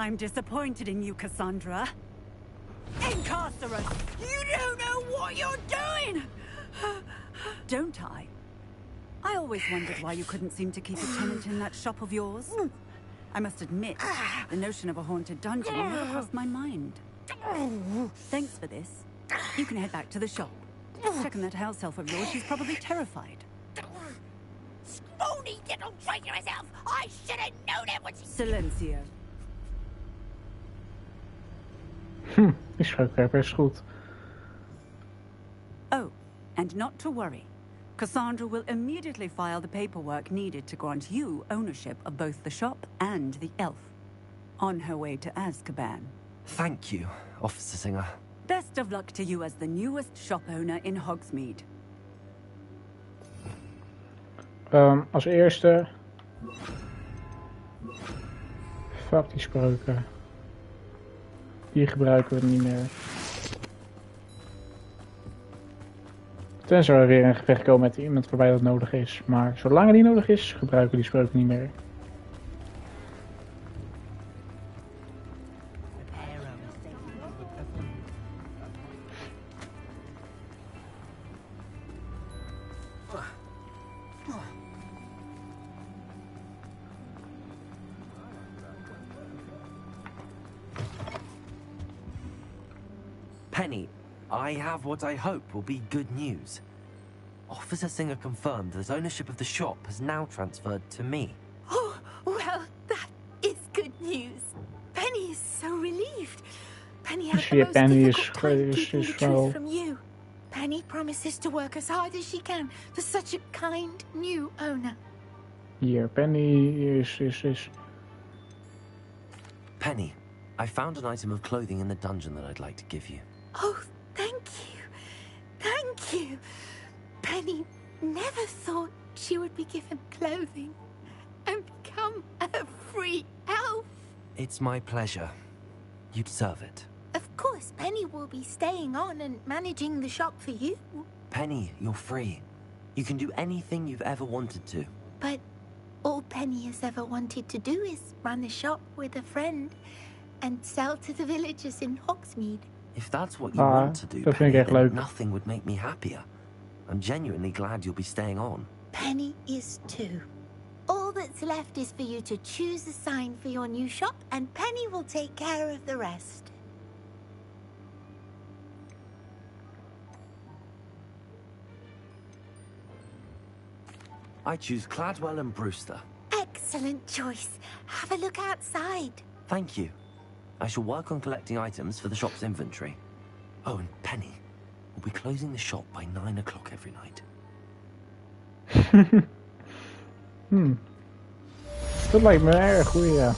I'm disappointed in you, Cassandra. Incarcerate! You don't know what you're doing! Don't I? I always wondered why you couldn't seem to keep a tenant in that shop of yours. I must admit, the notion of a haunted dungeon never crossed my mind. Thanks for this. You can head back to the shop. Checking that house elf of yours, she's probably terrified.
Spoony little traitor herself! I should have known it when she...
Silencio.
Die spreuk werkt best goed.
Oh, and not to worry. Cassandra will immediately file the paperwork needed to grant you ownership of both the shop and the elf. On her way to Azkaban.
Thank you, Officer Singer.
Best of luck to you as the newest shop owner in Hogsmeade.
Als eerste... Fuck die spreuken. Die gebruiken we niet meer. Tenzij we weer in gevecht komen met iemand waarbij dat nodig is. Maar zolang het niet nodig is, gebruiken we die spreuken niet meer.
Penny, I have what I hope will be good news. Officer Singer confirmed that ownership of the shop has now transferred to me.
Oh, well, that is good news. Penny is so relieved. Penny had the most difficult time keeping the truth from you. Penny promises to work as hard as she can for such a kind new owner.
Hier, Penny is...
Penny, I found an item of clothing in the dungeon that I'd like to give you.
Oh, thank you. Thank you. Penny never thought she would be given clothing and become a free elf.
It's my pleasure. You deserve it.
Of course, Penny will be staying on and managing the shop for you.
Penny, you're free. You can do anything you've ever wanted to.
But all Penny has ever wanted to do is run a shop with a friend and sell to the villagers in Hogsmeade.
If that's what you want to do, Penny, then nothing would make me happier. I'm genuinely glad you'll be staying on.
Penny is too. All that's left is for you to choose a sign for your new shop, and Penny will take care of the rest.
I choose Cladwell and Brewster.
Excellent choice. Have a look outside.
Thank you. I shall work on collecting items for the shop's inventory. Oh, and Penny, we'll be closing the shop by 9 o'clock every night.
Dat lijkt me een erg goeie, ja.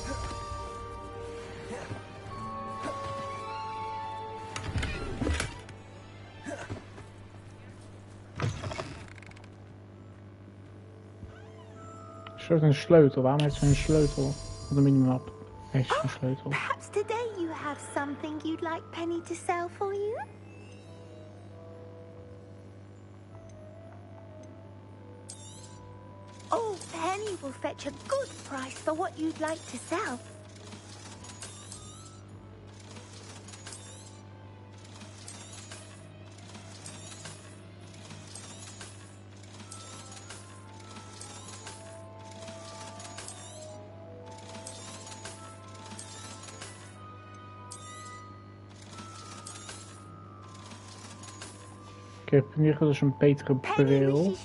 Een soort een sleutel. Waarom heeft ze een sleutel op de minimap? Heeft ze een sleutel?
Perhaps today you have something you'd like Penny to sell for you? Oh, Penny will fetch a good price for what you'd like to sell.
Ik heb in ieder geval dus een betere bril.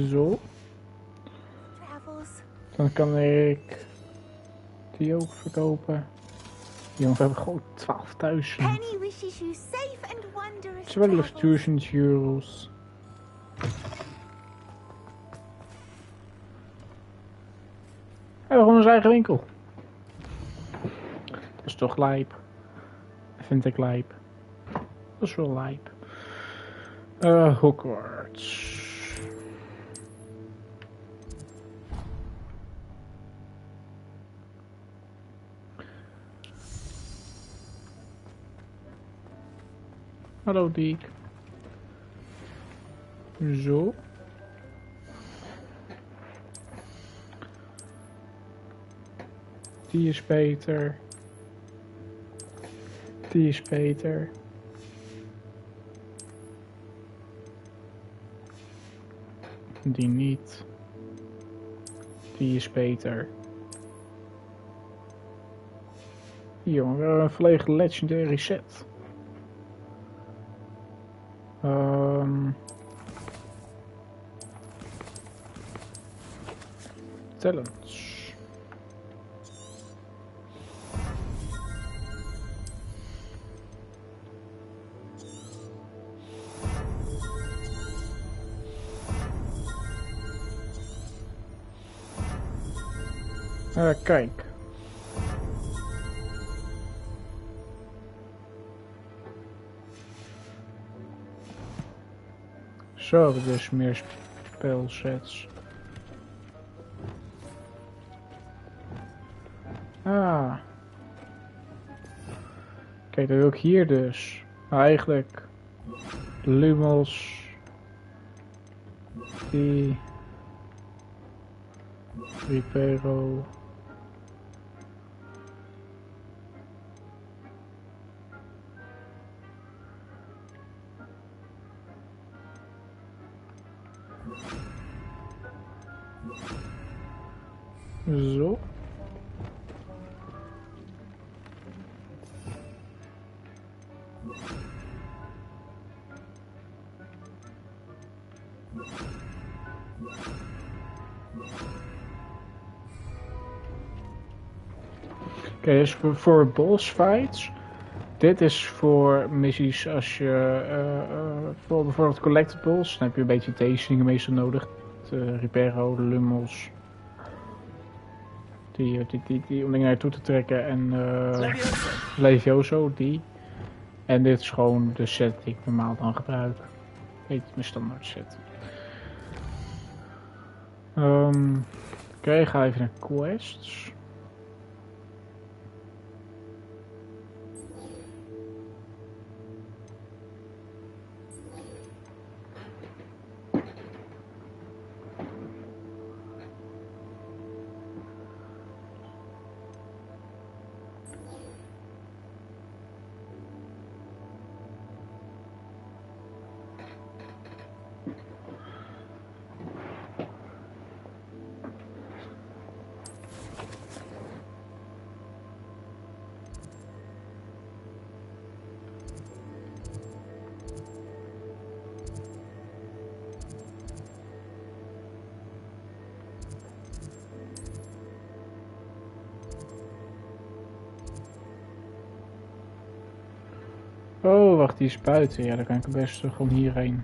Zo. Dan kan ik die ook verkopen. Jongens, we hebben gewoon 12.000. 12.000 euro's. We hebben gewoon onze eigen winkel. Dat is toch lijp. Vind ik lijp. Dat is wel lijp. Hogwarts. Hallo Diek. Zo. Die is beter. Die is beter. Die niet. Die is beter. Hier, een volledig legendary set. Talents. Kijk. Zo, dus meer spelsets. Ah. Kijk, dat wil ik hier dus. Maar eigenlijk Lumos. Die Ripero. Zo. Oké, dus voor boss fights. Dit is voor missies als je voor bijvoorbeeld collectibles, dan heb je een beetje deze dingen meestal nodig. De Ripero, de Lumos. Die om dingen naartoe te trekken en Levioso, die. En dit is gewoon de set die ik normaal dan gebruik. Weet je, mijn standaard set. Oké, ga even naar quests. Oh, wacht, die is buiten. Ja, dan kan ik best gewoon hierheen.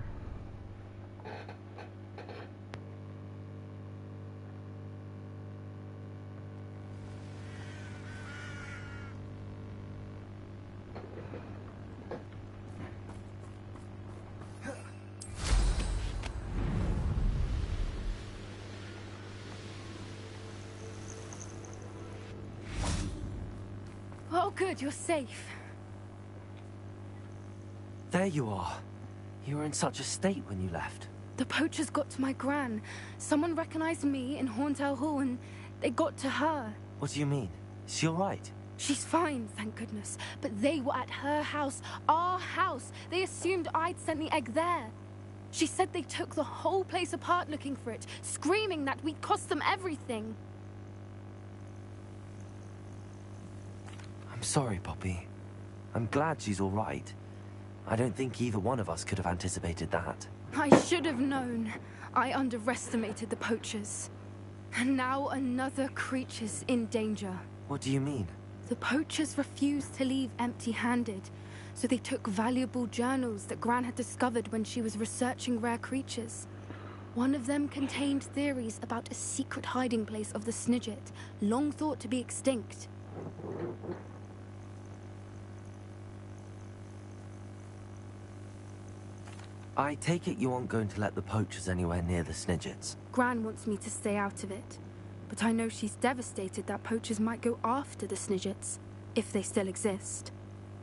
Oh, good, you're safe.
There you are. You were in such a state when you left.
The poachers got to my gran. Someone recognized me in Horntail Hall and they got to her.
What do you mean? Is she alright?
She's fine, thank goodness. But they were at her house, our house. They assumed I'd sent the egg there. She said they took the whole place apart looking for it, screaming that we'd cost them everything.
I'm sorry, Poppy. I'm glad she's alright. I don't think either one of us could have anticipated that.
I should have known. I underestimated the poachers. And now another creature's in danger.
What do you mean?
The poachers refused to leave empty-handed, so they took valuable journals that Gran had discovered when she was researching rare creatures. One of them contained theories about a secret hiding place of the Snidget, long thought to be extinct.
I take it you aren't going to let the poachers anywhere near the Snidgets.
Gran wants me to stay out of it, but I know she's devastated that poachers might go after the Snidgets, if they still exist.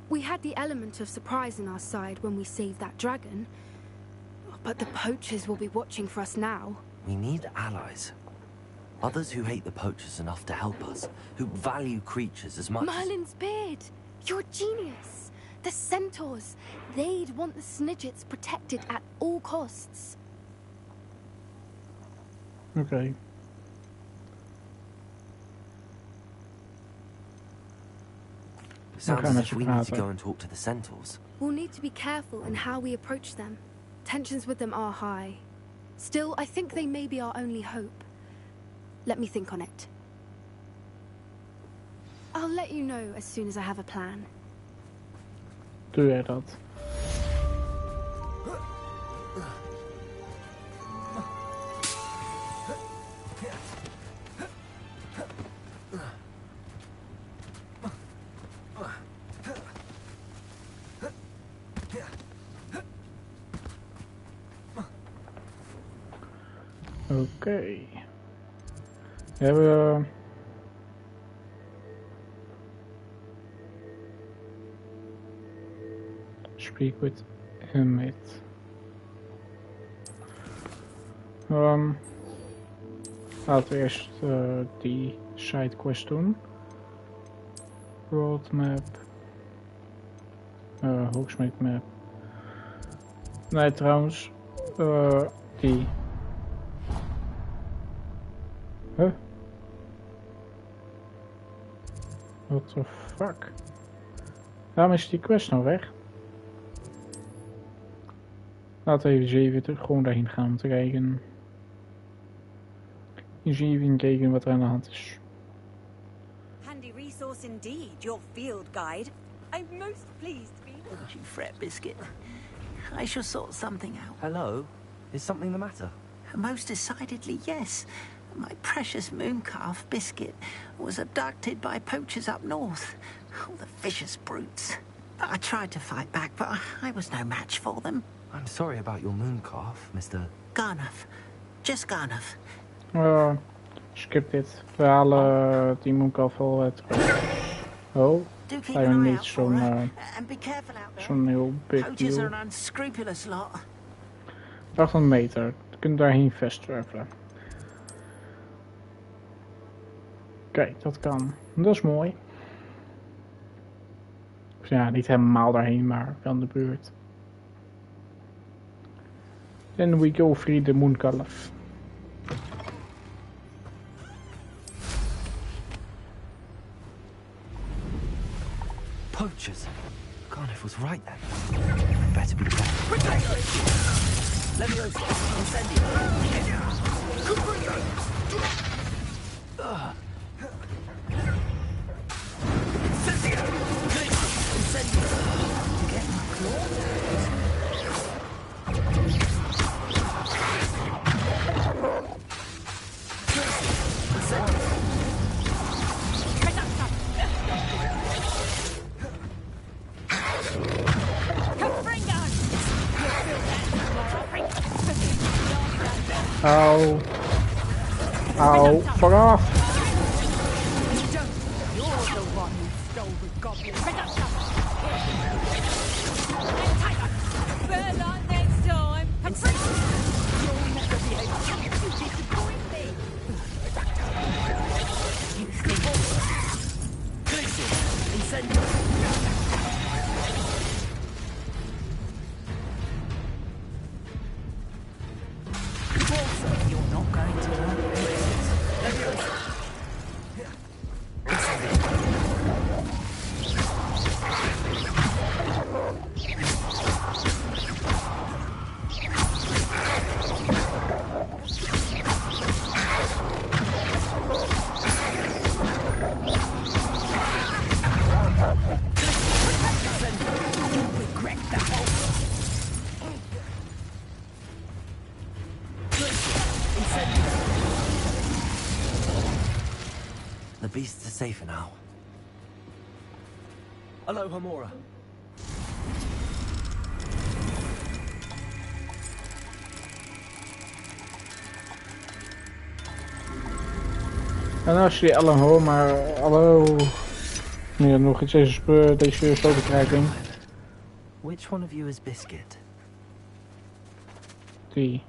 We had the element of surprise on our side when we saved that dragon, but the poachers will be watching for us now.
We need allies. Others who hate the poachers enough to help us, who value creatures as much as...
Merlin's beard! You're a genius! The centaurs! They'd want the Snidgets protected at all costs.
Oké.
Sounds as if we need to go and talk to the centaurs.
We'll need to be careful in how we approach them. Tensions with them are high. Still, I think they may be our only hope. Let me think on it. I'll let you know as soon as I have a plan.
Doe jij dat? Oké. We hebben... Speak with inmate. Laten we eerst die sidequest doen. Roadmap. Hogsmeade map. Nee, trouwens. Die. Huh? What the fuck? Waarom is die quest nou weg? Laten we even gewoon daarheen gaan om te kijken. Even kijken wat er aan de hand is.
Handy resource indeed, your field guide. I'm most pleased to be...
Don't you fret, Biscuit. I shall sort something out.
Hello? Is something the matter?
Most decidedly, yes. My precious mooncalf, Biscuit, was abducted by poachers up north. Oh, the vicious brutes. I tried to fight back, but I was no match for them.
I'm sorry about your mooncalf, Mr.
Garnuff. Just Garnuff.
Skip dit. We halen die mooncalf al terug. Oh,
Do keep
lijkt me
an eye
niet
out for her.
zo'n
And be careful out there.
zo'n heel big
Poachers
deal.
are an unscrupulous lot.
800 meter. Je kunt daarheen fast travelen. Kijk, dat kan. Dat is mooi. Dus ja, niet helemaal daarheen, maar wel in de buurt. Then we go free the mooncalf.
Poachers? Garniff was right then. I'd better be careful.
Leviosa, incendio. Get my claw.
Ow. Ow. Fuck off.
You're the one who stole the goblin. Better luck next time. You'll never be able to disappoint me.
You're not going to learn.
The beasts are safer now. Aloha, Mora.
En als je allemaal hoort, maar hallo. Nu nog iets deze slotenprijking.
Which one of you is Biscuit?
Die.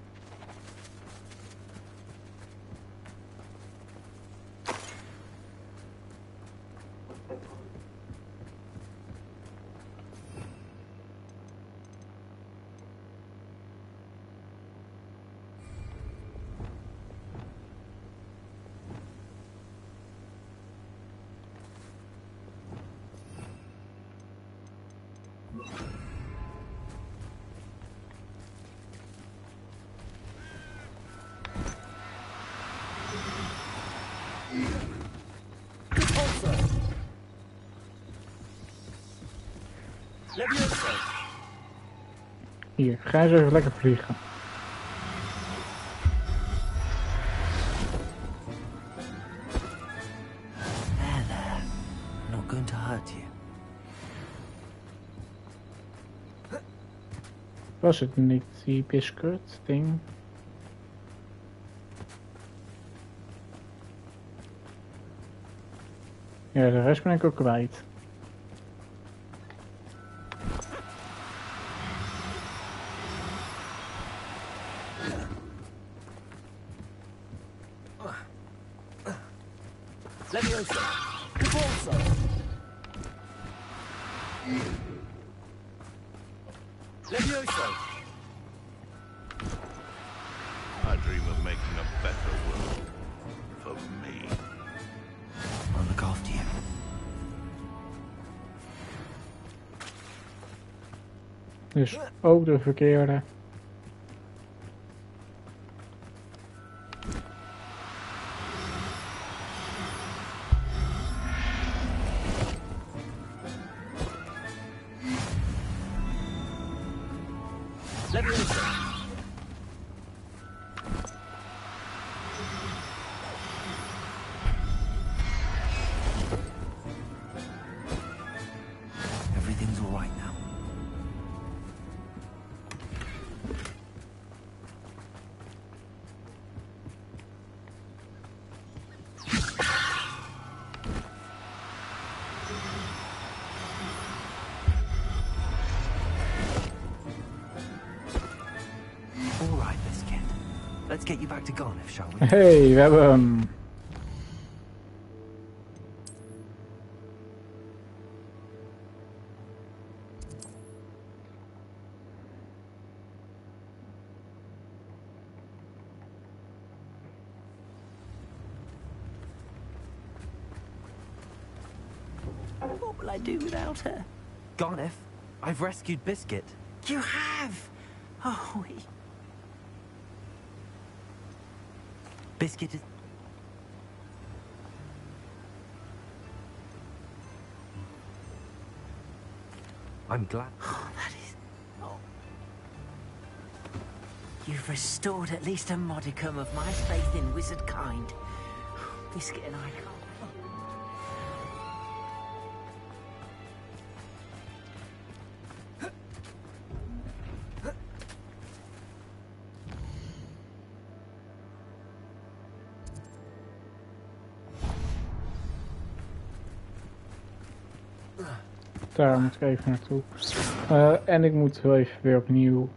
Hier, ga eens even lekker vliegen.
There. Not going to hurt you.
Was het niet, die biscuit ding? Ja, de rest ben ik ook kwijt.
Levioso. Cavalso. Levioso.
I dream of making a better world for me.
I'll look after you.
Dus ook de verkeerde.
Everything's all right now. All right, Biscuit. Let's get you back to Garniff, shall we?
Hey, we hebben hem.
What will I do without her?
Garniff, I've rescued Biscuit.
You have? Oh,
Biscuit is... I'm glad.
Oh, that is... Oh. You've restored at least a modicum of my faith in wizard kind. Biscuit and I can't...
Daar moet ik even naartoe. En ik moet wel even weer opnieuw.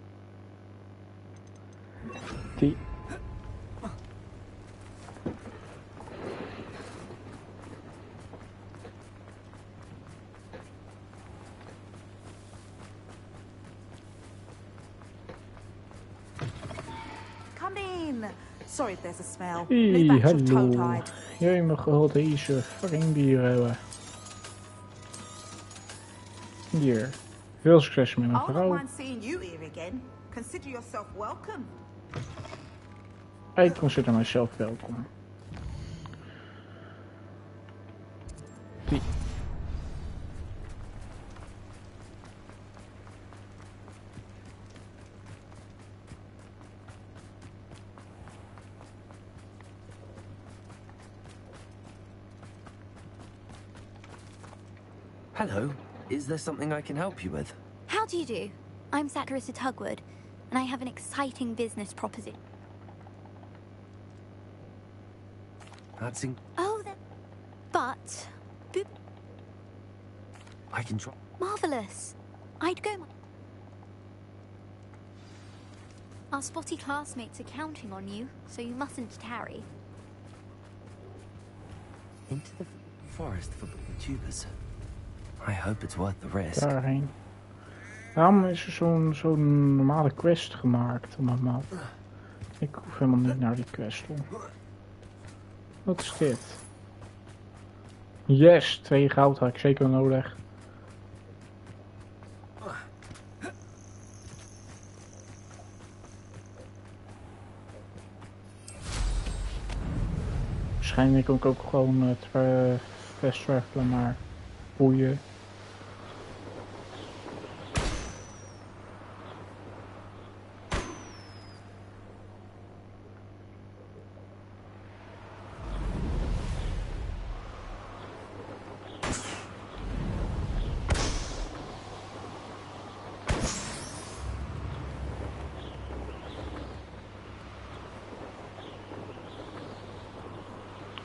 Die.
Come in. Sorry if there's a smell.
Hey,
Leave back your
hallo.
toe-tied.
Jij mag gewoon deze fucking bier hebben. Hier. Veel succes met mijn
I don't
vrouw.
mind seeing you here again. Consider yourself welcome.
Ik consider mezelf welkom. Die.
Hello. Is there something I can help you with?
How do you do? I'm Satirissa Tugwood, and I have an exciting business proposition.
That's in...
Oh, but...
I can try...
Marvellous. I'd go... Our spotty classmates are counting on you, so you mustn't tarry.
Into the forest for tubers. I hope it's worth the risk.
Daarheen. Waarom is er zo'n normale quest gemaakt op mijn map? Ik hoef helemaal niet naar die quest toe. Wat is dit? Yes, 2 goud had ik zeker nodig. Waarschijnlijk kan ik ook gewoon fast travelen, maar boeien.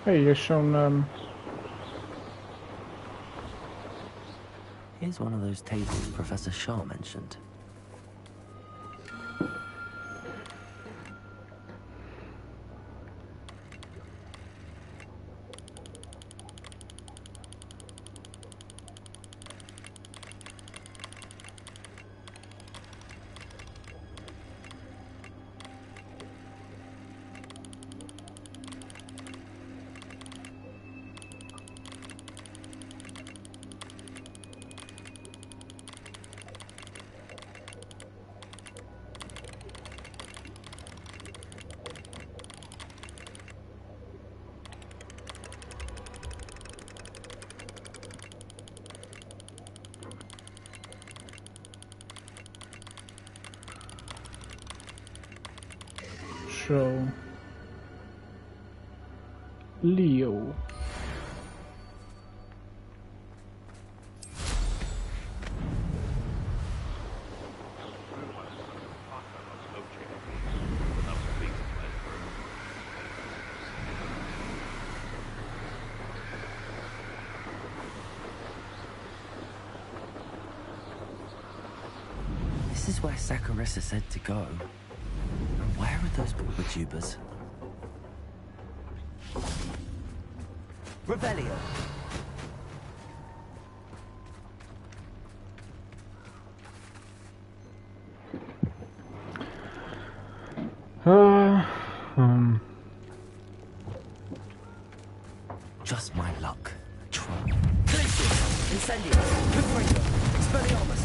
Hey, hier is zo'n...
Here's one of those tables Professor Shaw mentioned.
Zo. Leo.
This is where Saccharissa said to go. And where are those booba-tubers? Rebellion! Just my luck. Troll. Incendio! Confringo! Expelliarmus!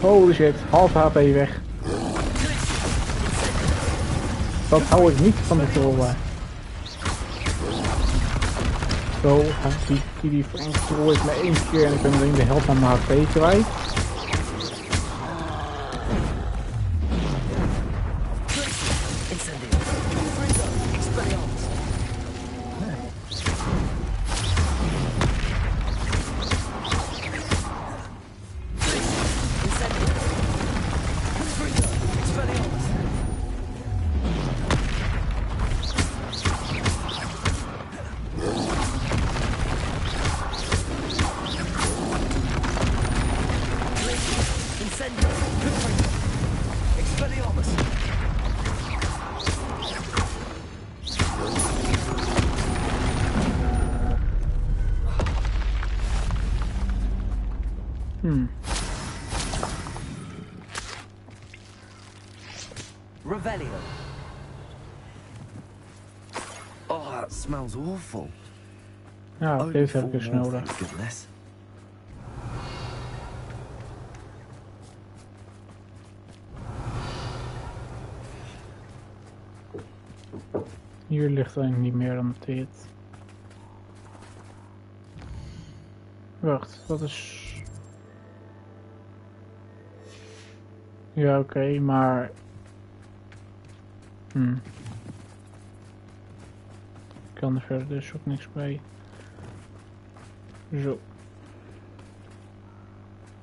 Holy shit, half HP weg. Dat hou ik niet van de trollen. Zo, die troll is me 1 keer en ik ben alleen de helft van mijn HP kwijt.
Revelio. Oh, that smells awful.
Ja, deze heb ik dus nodig.
Goodness.
Hier ligt eigenlijk niet meer dan dit. Wacht, wat is... Ja, oké, maar... Ik kan er verder dus ook niks bij. Zo.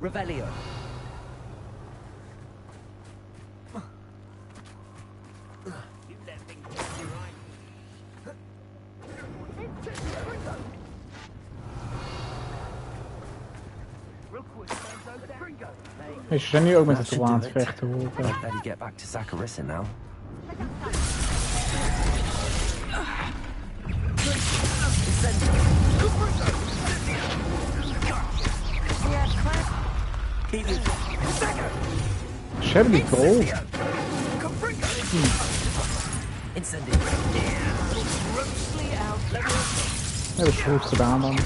Revelio.
Hey, ze zijn nu ook met de troll aan het vechten, hoor.
Better get back to Saccharissa now.
Ze hebben die troll. Hebben ze goed gedaan dan.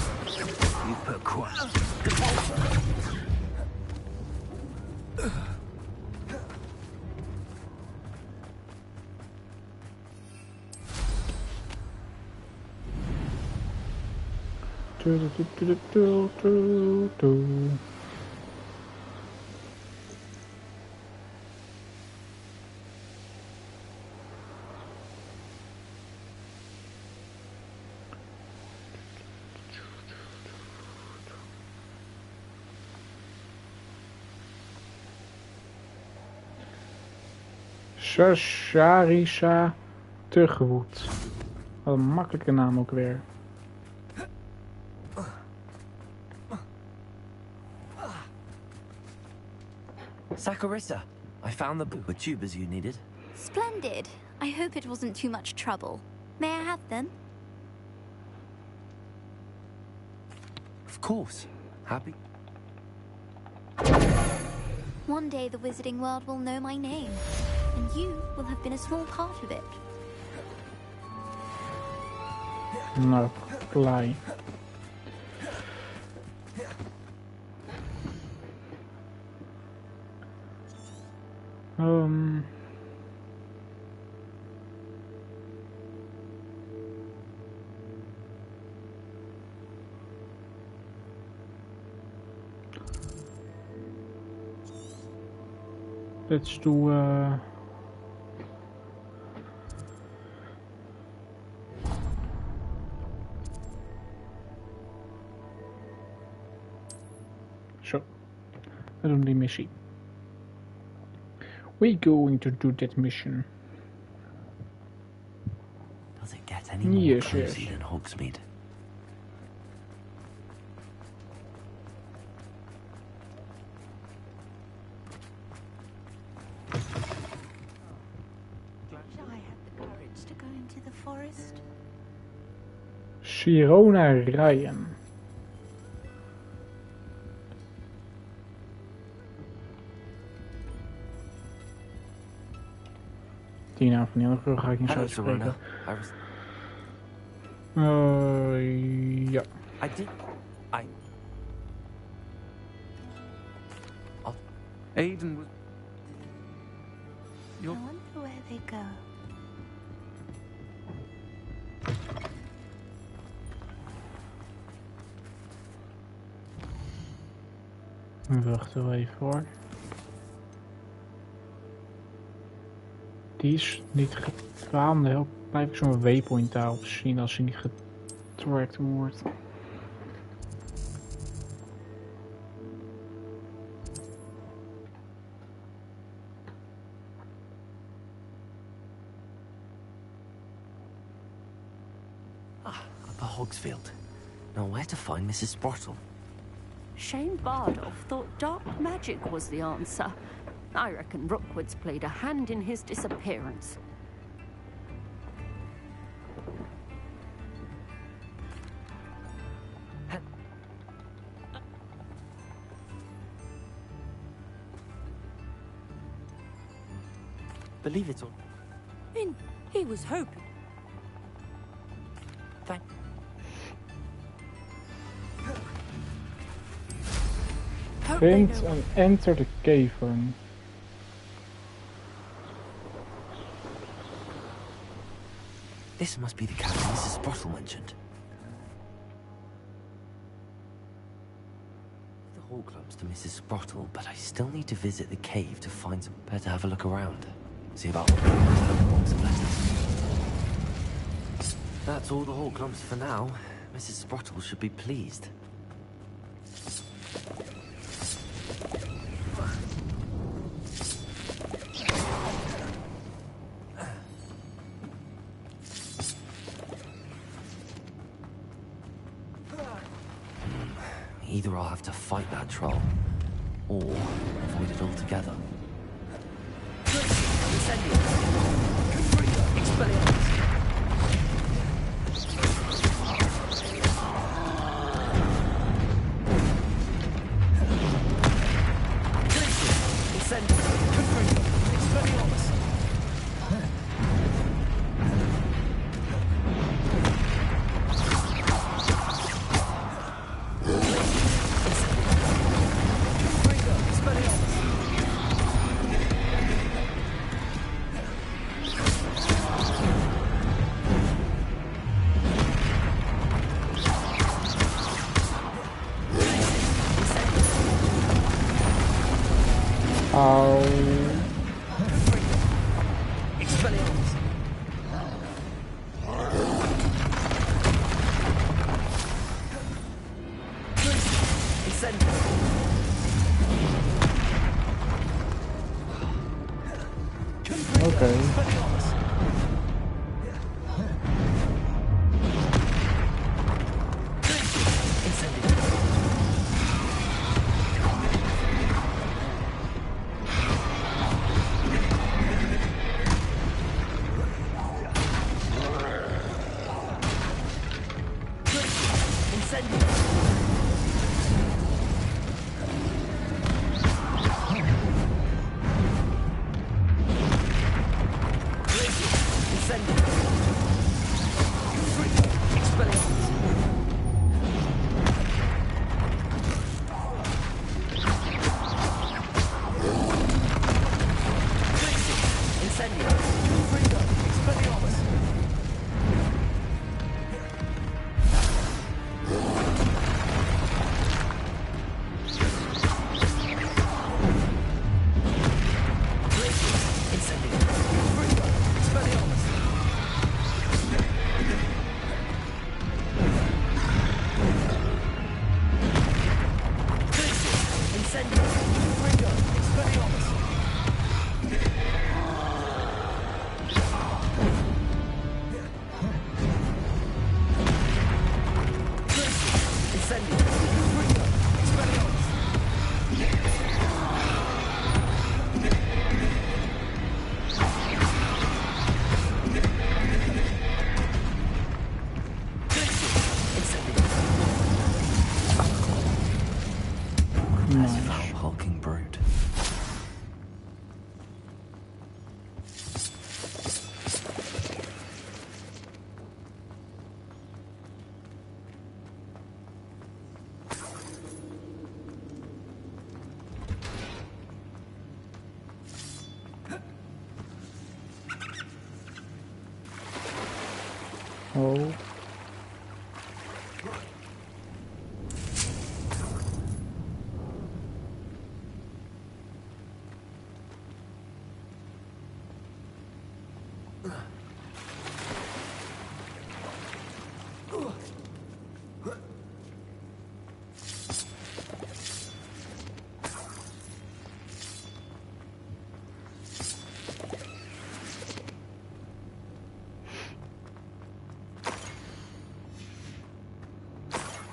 Sharisa Turgewoed. Wat een makkelijke naam ook weer.
Saccharissa, I found the book with tubers you needed.
Splendid. I hope it wasn't too much trouble. May I have them?
Of course. Happy?
One day the wizarding world will know my name, and you will have been a small part of it.
Nou, klei. Let's do zo. We doen die missie. We're going to do that mission.
Does it get any more
Yes,
cozy
yes.
than Hogsmeade?
I had the courage to go into the forest.
Sirona Ryan. Die naam van die andere ga ik niet zo
Hello,
uitspreken.
Serena.
Ja.
I did. Aiden was.
I wonder where they go.
Wachten we even hoor. Die is niet getraand. Heel blijf ik zo'n waypoint daarop zien als hij niet getracked wordt.
Upper Hogsfield. Now where to find Mrs. Sprottle?
Shane Bardolph thought dark magic was the answer. I reckon Rookwood's played a hand in his disappearance.
Believe it or
He was hoping.
Thank.
Find and enter the cavern.
This must be the cabin Mrs. Sprottle mentioned. The hall clubs to Mrs. Sprottle, but I still need to visit the cave to find some better to have a look around. See about the box of letters. That's all the hall clubs for now. Mrs. Sprottle should be pleased. Either I'll have to fight that troll, or avoid it altogether. Expelliarmus. Incendio.
Okay.
Hulking brute.
Oh.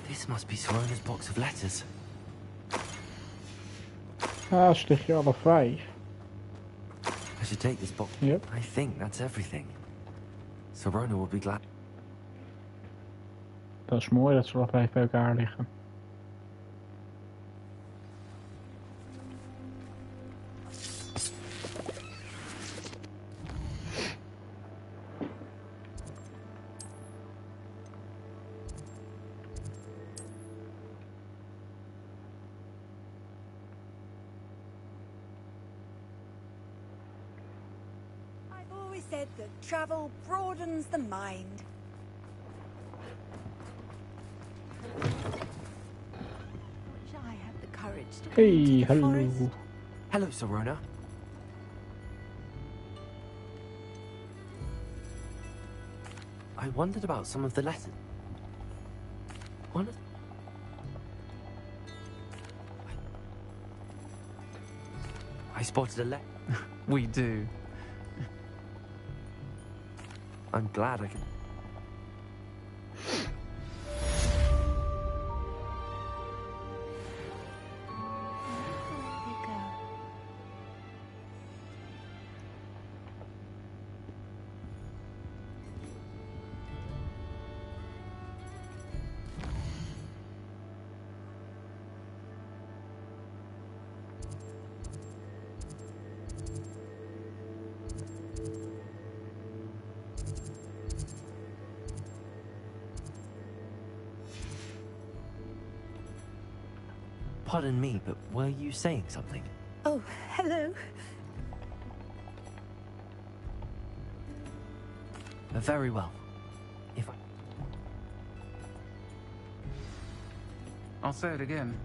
This must be Sorona's box of letters.
Ah, sticht je alle 5.
I should take this box.
Yep.
I think that's everything. Sorona will be glad.
Dat is mooi dat ze alle 5 bij elkaar liggen.
Said that travel broadens the mind. Wish I had the courage to go into the
Hello.
forest.
Hello, Sorona. I wondered about some of the letters. One of... I spotted a letter.
We do.
I'm glad I can... Pardon me, but were you saying something?
Oh, hello.
Very well. If I...
I'll say it again.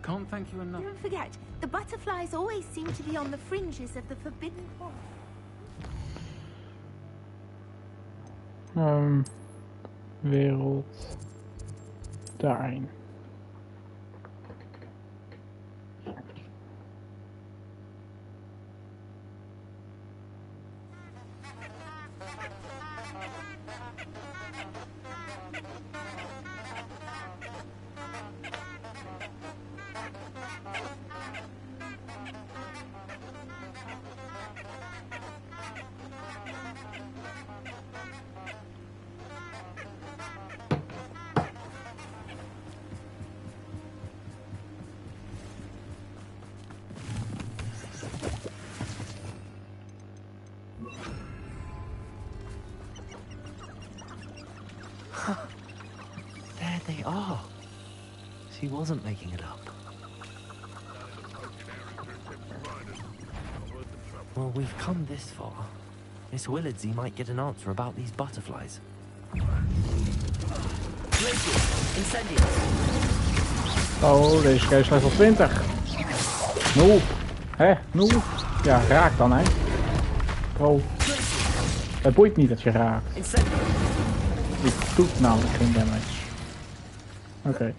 Can't thank you enough.
Don't forget, the butterflies always seem to be on the fringes of the forbidden forest.
Wereld. Daarheen.
There they are. She wasn't making it up. Well, we've come this far. Miss Willardsey might get an answer about these butterflies.
Oh, deze guy is level 20. Noob. Hè? Noob? Ja, raak dan, hè. Oh. Het boeit niet dat je raakt. Die doet namelijk geen damage. Oké.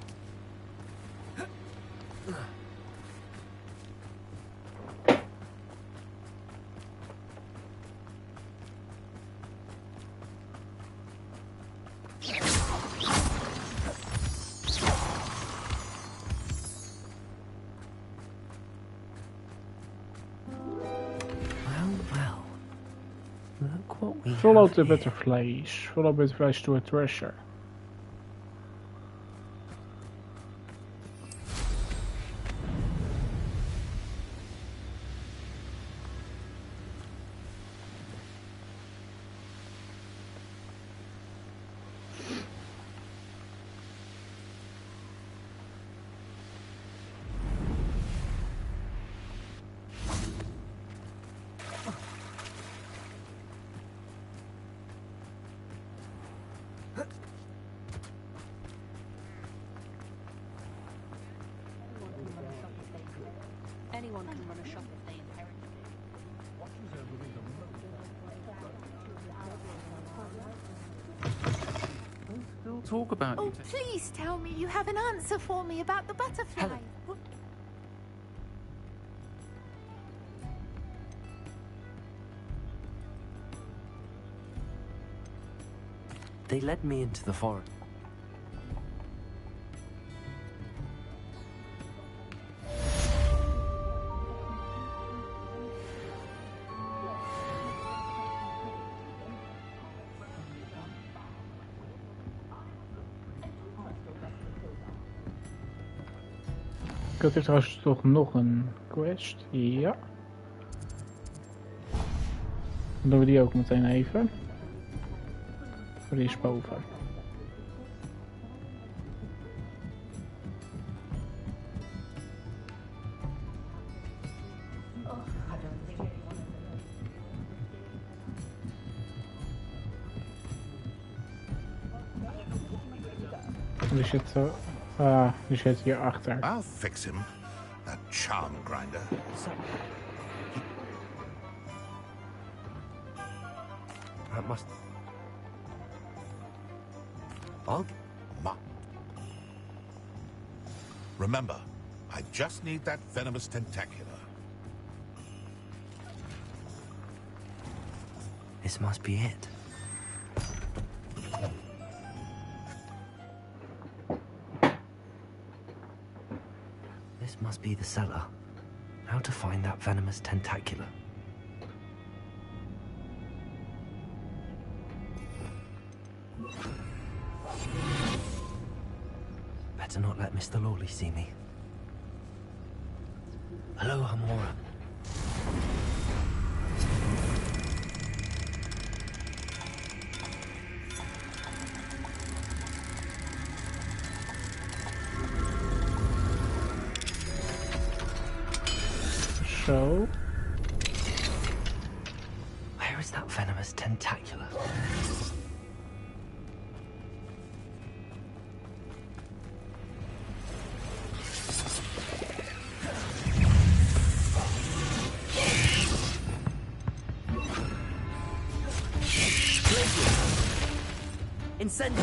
Follow the butterflies. Follow butterflies to a treasure.
Anyone can run a shop if they inherit
Don't still talk about
Oh,
it.
please tell me you have an answer for me about the butterfly.
They led me into the forest.
Ik had hier trouwens toch nog een quest. Ja. Dan doen we die ook meteen even. Voor die is boven. Die zit hier achter.
I'll fix him. That charm grinder.
That must...
Remember, I just need that venomous tentacular.
This must be it. This must be the cellar. How to find that venomous tentacular? Better not let Mr. Lawley see me. Hello, Hamora.
So,
where is that venomous tentacular? Incendio!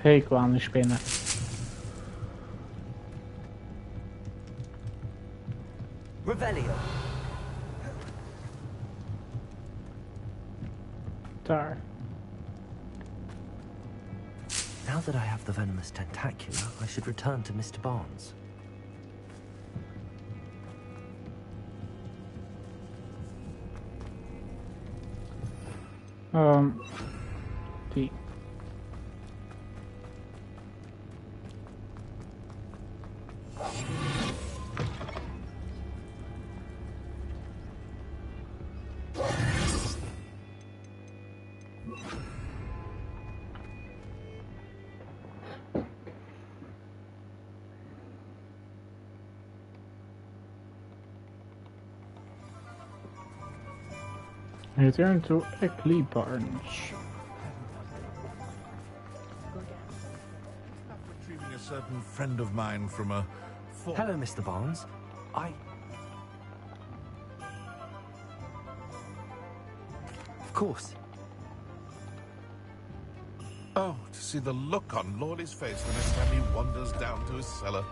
Hekel aan die spinnen.
Revelio.
Daar.
Now that I have the venomous tentacula, I should return to Mr. Barnes.
Die. Return to Eckley Barnes.
Retrieving a certain friend of mine from a...
Hello, Mr. Barnes. Of course.
Oh, to see the look on Lordy's face the next time he wanders down to his cellar.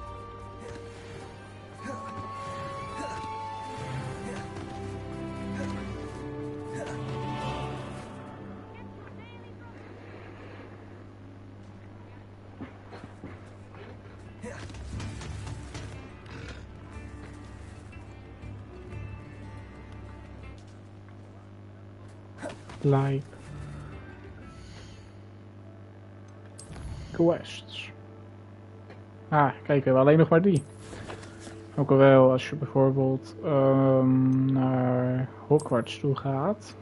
Like quests. Ah, kijk, we hebben alleen nog maar die. Ook al wel als je bijvoorbeeld naar Hogwarts toe gaat.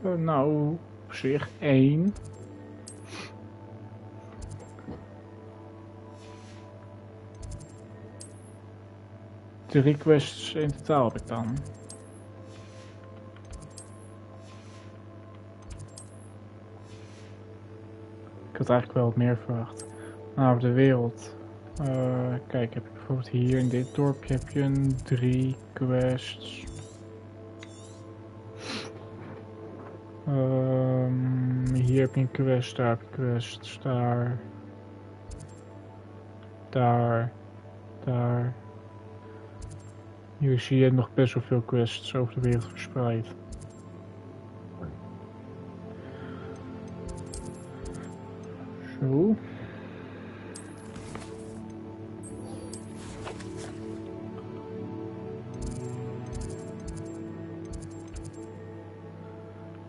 Nou, op zich 1. De requests in totaal heb ik dan. Ik had eigenlijk wel wat meer verwacht. Nou, op de wereld. Kijk, heb je bijvoorbeeld hier in dit dorpje heb je een 3 quests. Hier heb je een quest, daar heb je quests, daar. Hier zie je nog best wel veel quests over de wereld verspreid. Zo.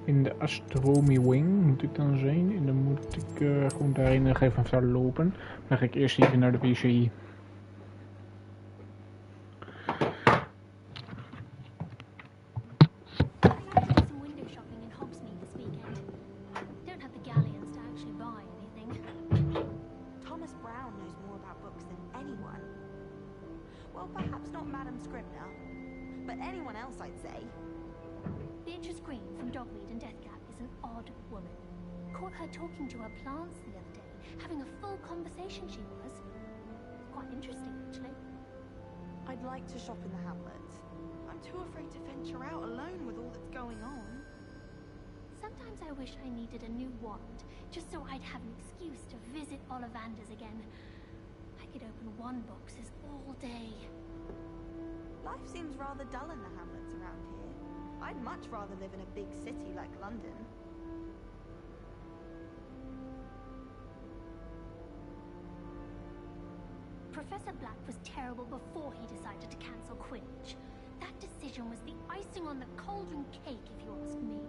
In de Astronomy Wing moet ik dan zijn en dan moet ik gewoon daarin nog even verder lopen. Dan ga ik eerst even naar de wc.
Talking to her plants the other day, having a full conversation she was. Quite interesting, actually.
I'd like to shop in the hamlet. I'm too afraid to venture out alone with all that's going on.
Sometimes I wish I needed a new wand, just so I'd have an excuse to visit Ollivanders again. I could open wand boxes all day.
Life seems rather dull in the hamlets around here. I'd much rather live in a big city like London.
Professor Black was terrible before he decided to cancel Quidditch. That decision was the icing on the cauldron cake, if you ask me.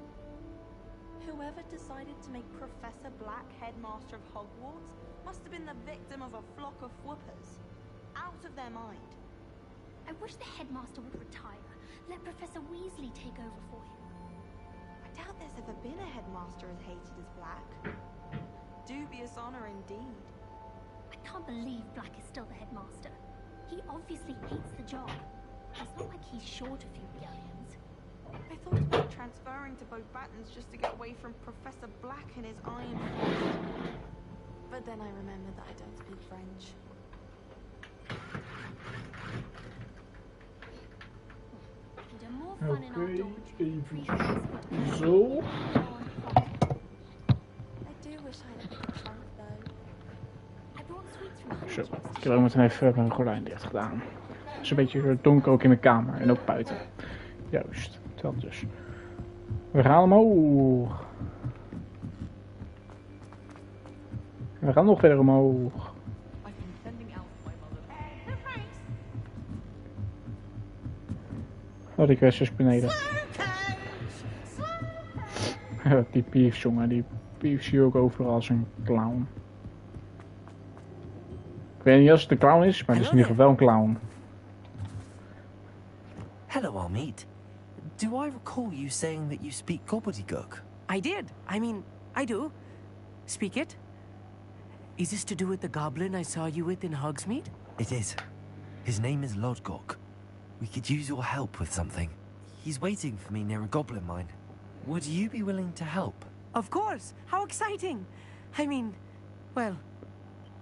Whoever decided to make Professor Black headmaster of Hogwarts must have been the victim of a flock of whoopers. Out of their mind.
I wish the headmaster would retire. Let Professor Weasley take over for him.
I doubt there's ever been a headmaster as hated as Black. Dubious honor indeed.
I can't believe Black is still the headmaster. He obviously hates the job. It's not like he's short a few galleons.
I thought about transferring to Beauxbatons just to get away from Professor Black and his iron fist. But then I remembered that I don't speak French.
Oké, even zo. Zo, ik heb ook meteen even mijn gordijn dicht gedaan. Het is een beetje donker ook in mijn kamer en ook buiten. Juist, dat dus. We gaan omhoog. We gaan nog verder omhoog. Oh, die kwest is beneden. Die Peeves, jongen, die Peeves zie je ook overal als een clown. Ik weet niet als het een clown is, maar het is in ieder geval wel een clown.
Hello, Almeet. Do I recall you saying that you speak gobbledygook?
I did. I mean, I do. Speak it. Is this to do with the goblin I saw you with in Hogsmeade?
It is. His name is Lodgok. We could use your help with something. He's waiting for me near a goblin mine. Would you be willing to help?
Of course. How exciting. I mean, well,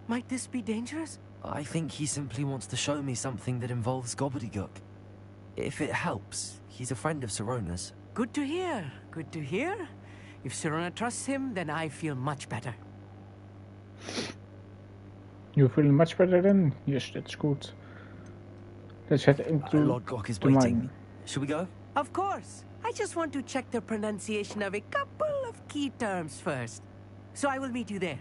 might this be dangerous?
I think he simply wants to show me something that involves gobbledygook. If it helps, he's a friend of Sirona's.
Good to hear. Good to hear. If Sirona trusts him, then I feel much better.
You feel much better then? Yes, that's good. Let's head into
Lodgok is waiting. Should we go?
Of course. I just want to check the pronunciation of a couple of key terms first. So I will meet you there.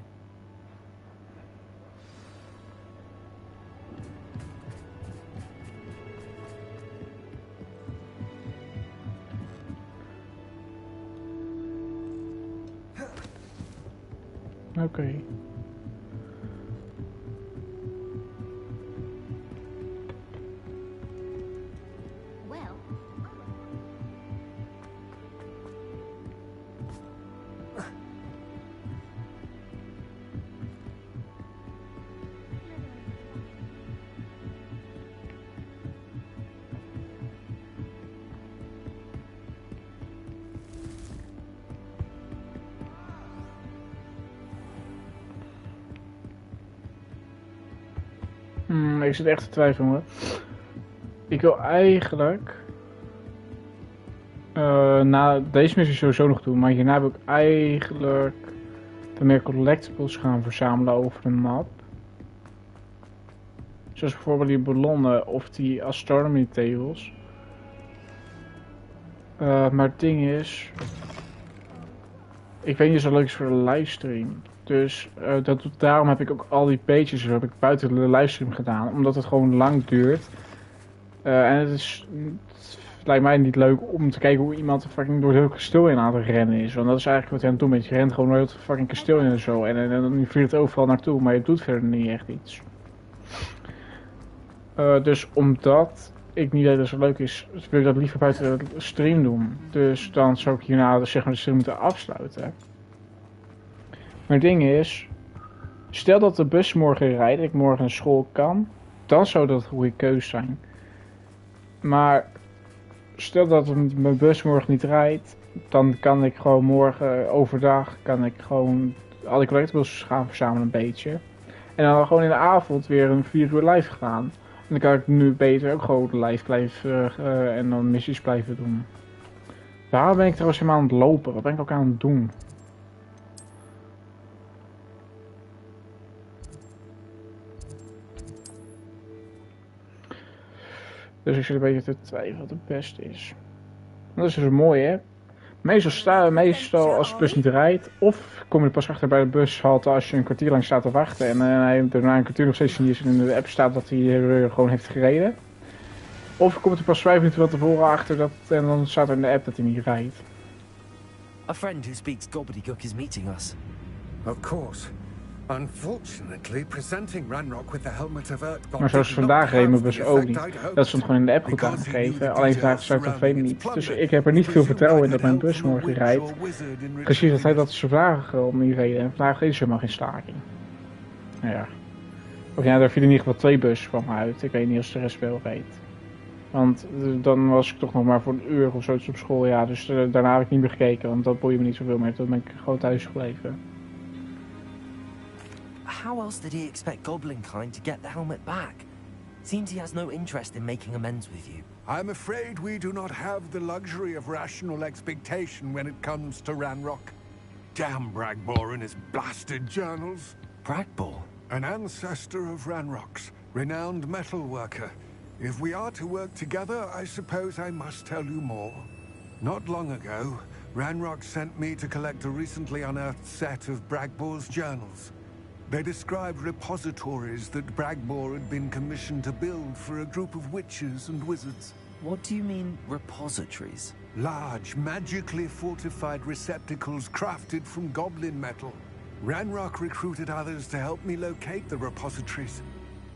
Okay.
Well.
Ik zit echt te twijfelen, hoor. Ik wil eigenlijk... deze missie sowieso nog doen, maar hierna wil ik eigenlijk... de meer collectibles gaan verzamelen over de map. Zoals bijvoorbeeld die ballonnen of die astronomy tables. Maar het ding is... ik weet niet of het leuk is voor de livestream. Dus daarom heb ik ook al die pages heb ik buiten de livestream gedaan. Omdat het gewoon lang duurt. En het lijkt mij niet leuk om te kijken hoe iemand fucking door het hele kasteel in aan het rennen is. Want dat is eigenlijk wat hij aan het doen is. Je rent gewoon door het fucking kasteel in en zo. En dan vliegt het overal naartoe. Maar je doet verder niet echt iets. Dus omdat ik niet weet dat het zo leuk is, wil ik dat liever buiten de stream doen. Dus dan zou ik hierna zeg maar de stream moeten afsluiten. Maar het ding is, stel dat de bus morgen rijdt en ik morgen naar school kan, dan zou dat een goede keuze zijn. Maar stel dat mijn bus morgen niet rijdt, dan kan ik gewoon morgen overdag gewoon al die collectibles gaan verzamelen een beetje. En dan gewoon in de avond weer een 4 uur live gaan. En dan kan ik nu beter ook gewoon live blijven en dan missies blijven doen. Daar ben ik trouwens helemaal aan het lopen. Wat ben ik ook aan het doen? Dus ik zit een beetje te twijfelen wat het beste is. Dat is dus mooi, hè? Meestal als de bus niet rijdt, of kom je pas achter bij de bushalte als je een kwartier lang staat te wachten en hij na een kwartier nog steeds niet in de app staat dat hij gewoon heeft gereden. Of je komt er pas 5 minuten van tevoren achter dat, en dan staat er in de app dat hij niet rijdt.
A friend who speaks gobbledygook is meeting us.
Of course. Unfortunately, presenting Ranrock with the helmet of Earth.
Maar zoals vandaag reed mijn bus ook niet. Dat stond gewoon in de app goed aangegeven. Alleen vandaag staat de tv niet. Dus ik heb er niet veel vertrouwen in dat mijn bus morgen rijdt. Precies dat hij dat ze vandaag om niet reden. En vandaag is er helemaal geen staking. Nou ja. Of ja, daar vielen in ieder geval 2 bussen van me uit. Ik weet niet of de rest wel reed. Want dan was ik toch nog maar voor een uur of zoiets op school. Ja, dus daarna heb ik niet meer gekeken. Want dat boeide me niet zoveel meer. Toen ben ik gewoon thuis gebleven.
How else did he expect Goblinkind to get the helmet back? Seems he has no interest in making amends with you.
I'm afraid we do not have the luxury of rational expectation when it comes to Ranrock. Damn Bragbor and his blasted journals.
Bragbor?
An ancestor of Ranrock's, renowned metalworker. If we are to work together, I suppose I must tell you more. Not long ago, Ranrock sent me to collect a recently unearthed set of Bragbor's journals. They described repositories that Bragbor had been commissioned to build for a group of witches and wizards.
What do you mean, repositories?
Large, magically fortified receptacles crafted from goblin metal. Ranrock recruited others to help me locate the repositories.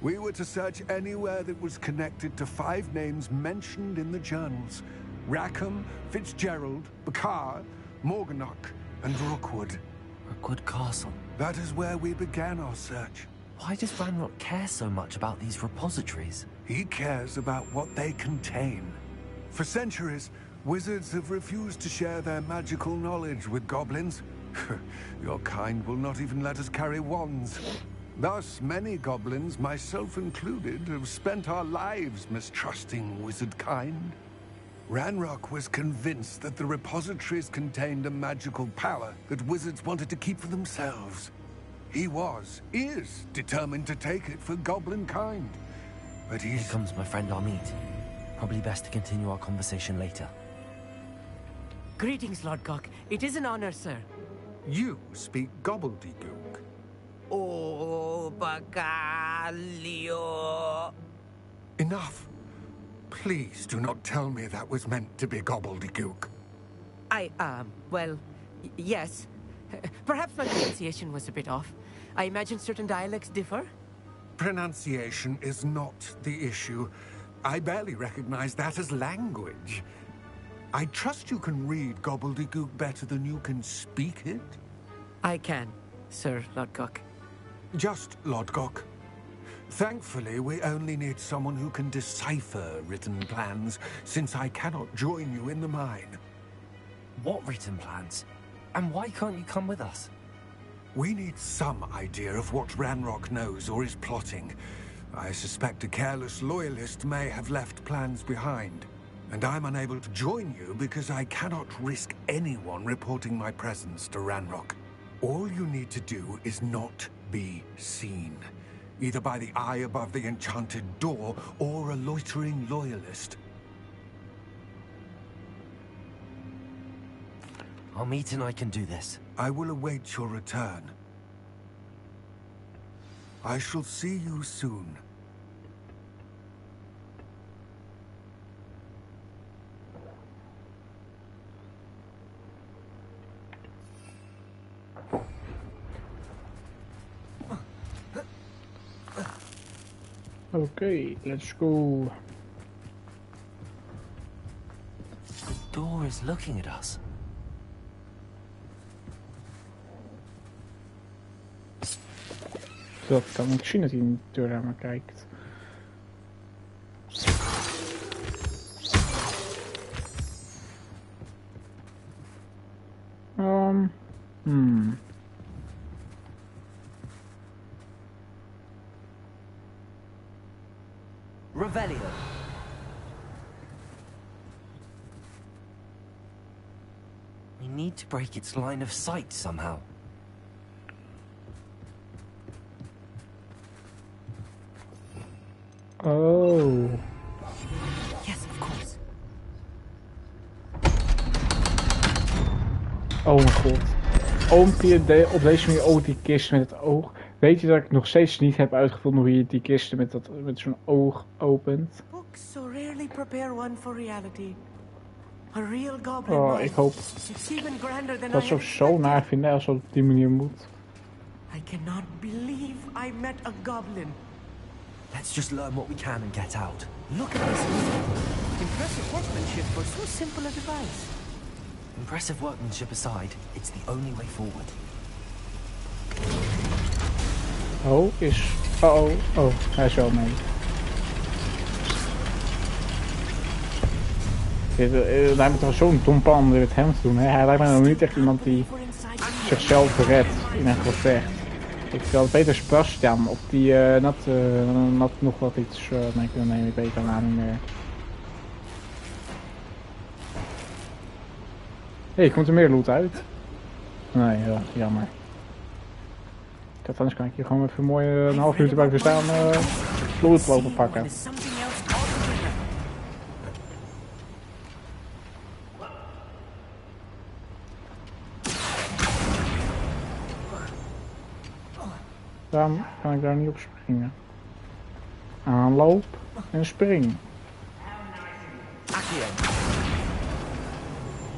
We were to search anywhere that was connected to 5 names mentioned in the journals. Rackham, Fitzgerald, Bakar, Morganach, and Rookwood.
Rookwood Castle.
That is where we began our search.
Why does Ranrock care so much about these repositories?
He cares about what they contain. For centuries, wizards have refused to share their magical knowledge with goblins. Your kind will not even let us carry wands. Thus, many goblins, myself included, have spent our lives mistrusting wizard kind. Ranrock was convinced that the repositories contained a magical power that wizards wanted to keep for themselves. He is determined to take it for goblin kind. But
Here comes my friend Amit. Probably best to continue our conversation later.
Greetings, Lord Cock. It is an honor, sir.
You speak gobbledygook.
Oh, Bacalio.
Enough. Please do not tell me that was meant to be gobbledygook.
Well, yes. Perhaps my pronunciation was a bit off. I imagine certain dialects differ.
Pronunciation is not the issue. I barely recognize that as language. I trust you can read gobbledygook better than you can speak it?
I can, Sir Lodgok.
Just Lodgok. Thankfully, we only need someone who can decipher written plans, since I cannot join you in the mine.
What written plans? And why can't you come with us?
We need some idea of what Ranrock knows or is plotting. I suspect a careless loyalist may have left plans behind. And I'm unable to join you because I cannot risk anyone reporting my presence to Ranrock. All you need to do is not be seen. Either by the eye above the enchanted door, or a loitering loyalist.
Amit and I can do this.
I will await your return. I shall see you soon.
Okay, let's go.
The door is looking at us.
Dat kan ik zien dat hij in de deur naar me kijkt.
Revelio. to break its line of sight somehow.
Oh.
Yes, of course.
Oh mijn god. Oompje, op deze manier ook die kist met het oog. Weet je dat ik nog steeds niet heb uitgevonden hoe je die kisten met zo'n oog opent?
Books so rarely prepare one for reality. A real goblin
Oh,
mind.
ik hoop
It's even grander than
dat
I
ze
had
ook zo naar vinden als dat op die manier moet.
I cannot believe I met a goblin.
Let's just learn what we can and get out. Look at this.
Impressive workmanship for so simple a device.
Impressive workmanship aside, it's the only way forward.
Oh, is... Oh, hij is wel mee. Hij moet toch zo'n dom plan met hem te doen, hè? Hij lijkt me nog niet echt iemand die zichzelf redt in een gevecht. Ik wil beter Sebastian of die Nat nog wat iets mee kunnen nemen, ik weet het nou niet meer. Hé, komt er meer loot uit? Nee, ja, jammer. Anders kan ik hier gewoon even mooi een half uur buiten staan loot lopen pakken. Daarom kan ik daar niet op springen. Aanloop en spring.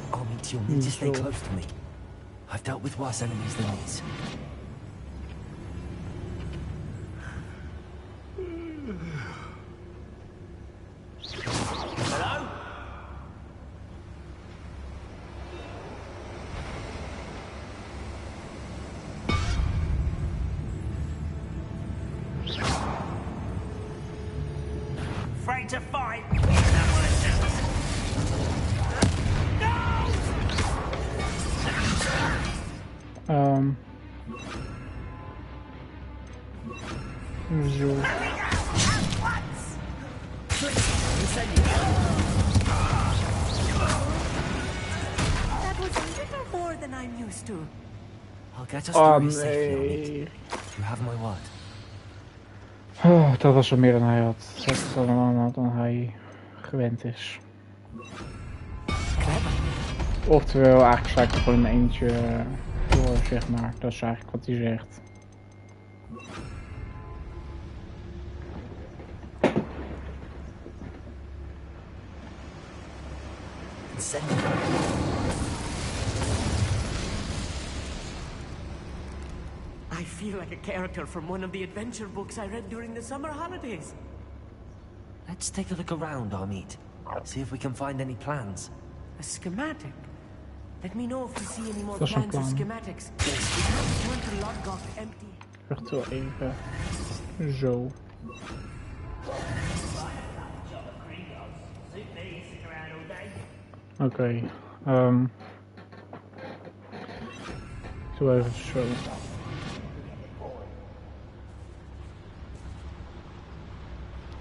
Armit, you'll need to stay close to me. I've dealt with worse enemies than these.
Hello? Afraid to fight?
Zo.
That was a little more than I'm used to.
I'll get us through you safely, Armit. You have my word.
Oh, dat was er meer dan hij had. Dat is dan hij gewend is. Oftewel, eigenlijk sta ik er gewoon in mijn eentje voor, zeg maar. Dat is eigenlijk wat hij zegt.
I feel like a character from one of the adventure books I read during the summer holidays.
Let's take a look around, Armit. See if we can find any plans.
A schematic. Let me know if you see any more
Dat is een
plans or
plan.
schematics. We have to turn to Lodgok empty.
Wacht wel even. Zo. Oké. Zo even zo.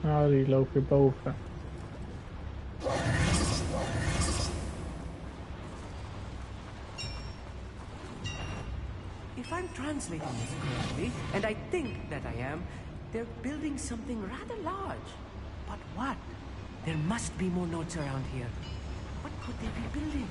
Nou, die loopt weer boven.
If I'm translating this correctly, and I think that I am, they're building something rather large. But what? There must be more notes around here. What could they be building?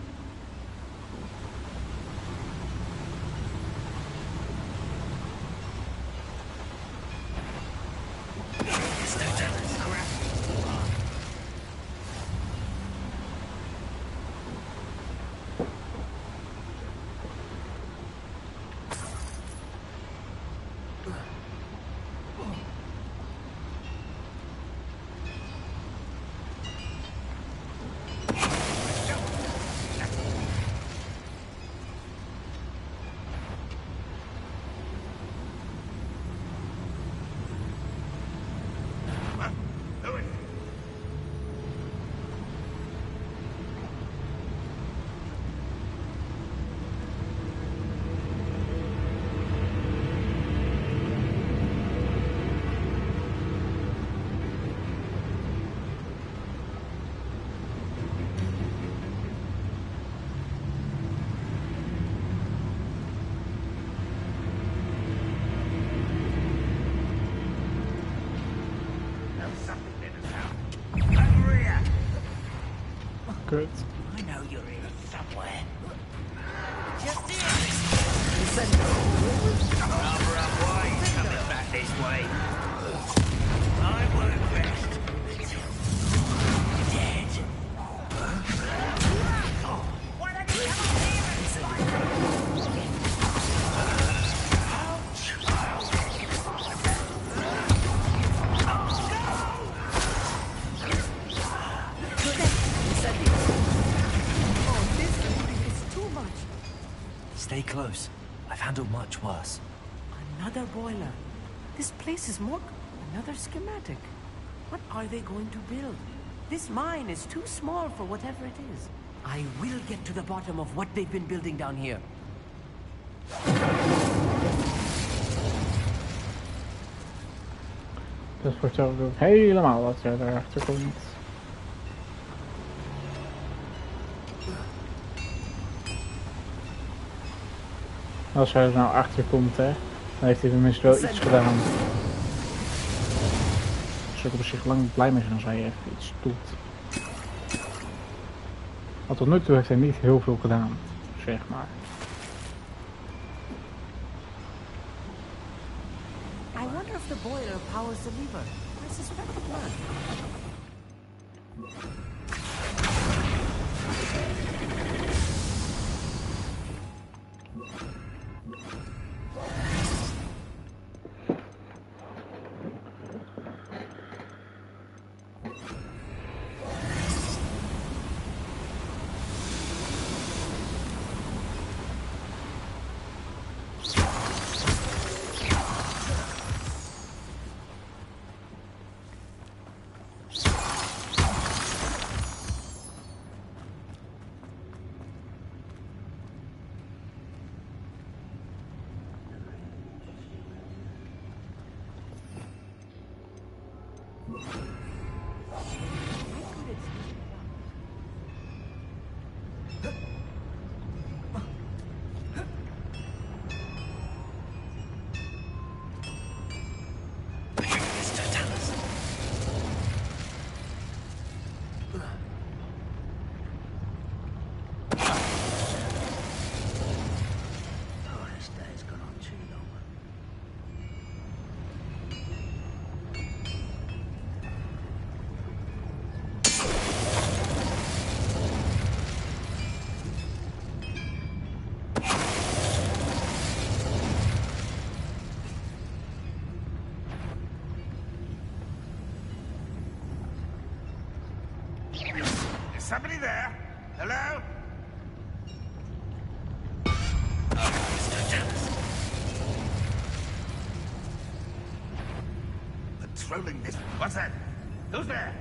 Kut.
I know you're here somewhere.
Just here.
Rather unwise coming back this way. I won't rest. Dead. Why don't you come up here and fight?
Oh, this is too much.
Stay close. I've handled much worse.
Another boiler. This place is more... Another schematic. What are they going to build? This mine is too small for whatever it is. I will get to the bottom of what they've been building down here.
Dat vertelt ook helemaal wat er daarachter komt. Als hij er nou achter komt, hè, dan heeft hij tenminste wel iets gedaan. Ik zou op zich lang blij mee zijn als hij even iets doet. Want tot nu toe heeft hij niet heel veel gedaan, zeg maar.
I wonder if the boiler powers the lever. I suspect it might.
Somebody there? Hello? Patrolling this. What's that? Who's there?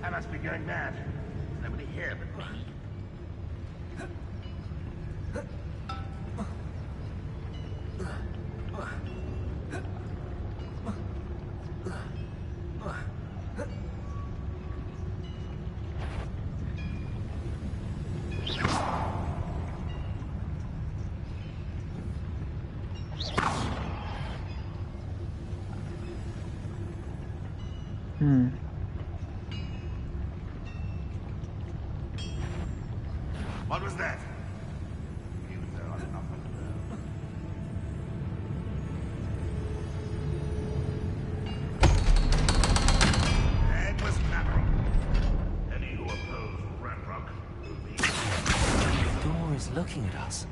I must be going mad. There's nobody here but me. What was that? He was there on enough of it was Maverick. Any who oppose Ranrock will be...
The door is looking at us.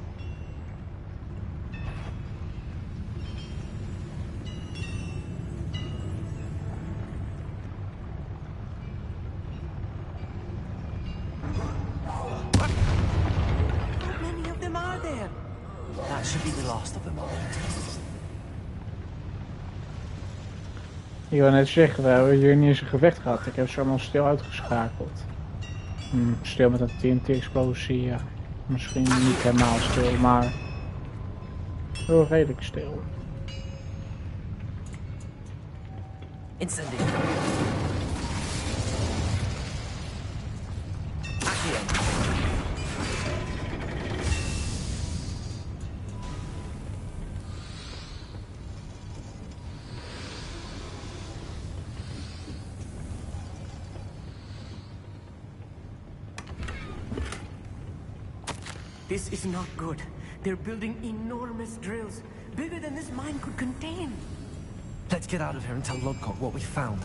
That should be the last of them, I think.
Ik wil net zeggen, we hebben hier niet eens een gevecht gehad. Ik heb ze allemaal stil uitgeschakeld. Stil met een TNT-explosie, ja. Misschien niet helemaal stil, maar wel redelijk stil.
Incendiary. Accio.
This is not good. They're building enormous drills, bigger than this mine could contain.
Let's get out of here and tell Lodcock what we found.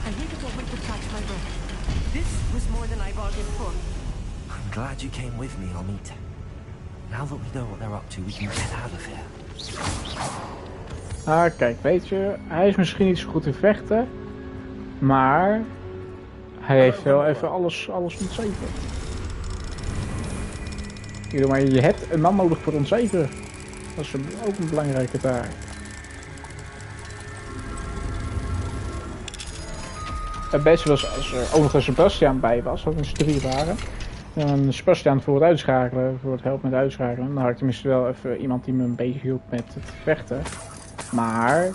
I waited a moment to catch my breath. This was more than I bargained for.
I'm glad you came with me, Amit. Now that we know what they're up to, we can get out of here.
Ah, kijk, weet je, hij is misschien niet zo goed in vechten, maar hij heeft wel even alles ontzeven. Maar je hebt een man nodig voor ontzeven. Dat is ook een belangrijke taak. Het beste was als er ook nog een Sebastian bij was, dat we z'n 3 waren. En een Sebastian voor het uitschakelen, voor het helpen met uitschakelen. Dan had ik tenminste wel even iemand die me een beetje hielp met het vechten. Maar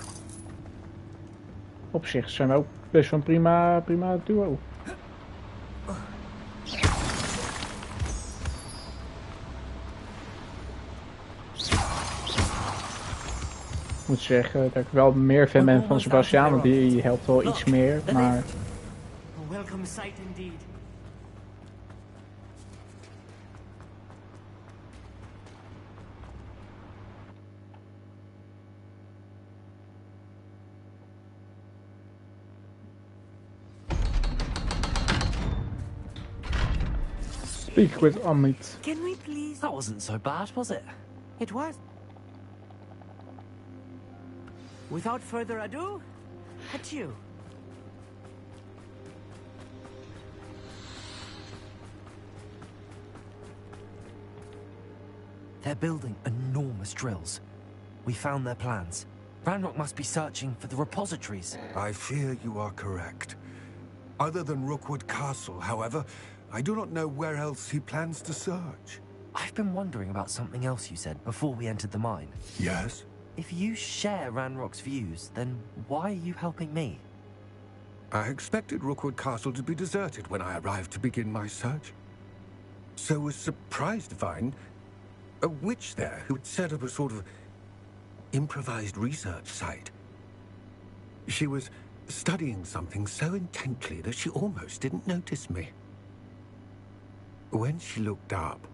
op zich zijn we ook best wel een prima duo. Ik moet zeggen dat ik wel meer fan ben van Sebastian, want die helpt wel iets meer, maar...
A welcome sight indeed.
Speak with Amit.
Can we please? That wasn't so bad, was it?
It was. Without further ado, adieu.
They're building enormous drills. We found their plans. Ranrock must be searching for the repositories.
I fear you are correct. Other than Rookwood Castle, however, I do not know where else he plans to search.
I've been wondering about something else you said before we entered the mine.
Yes?
If you share Ranrock's views, then why are you helping me?
I expected Rookwood Castle to be deserted when I arrived to begin my search. So was surprised to find a witch there who had set up a sort of improvised research site. She was studying something so intently that she almost didn't notice me. When she looked up,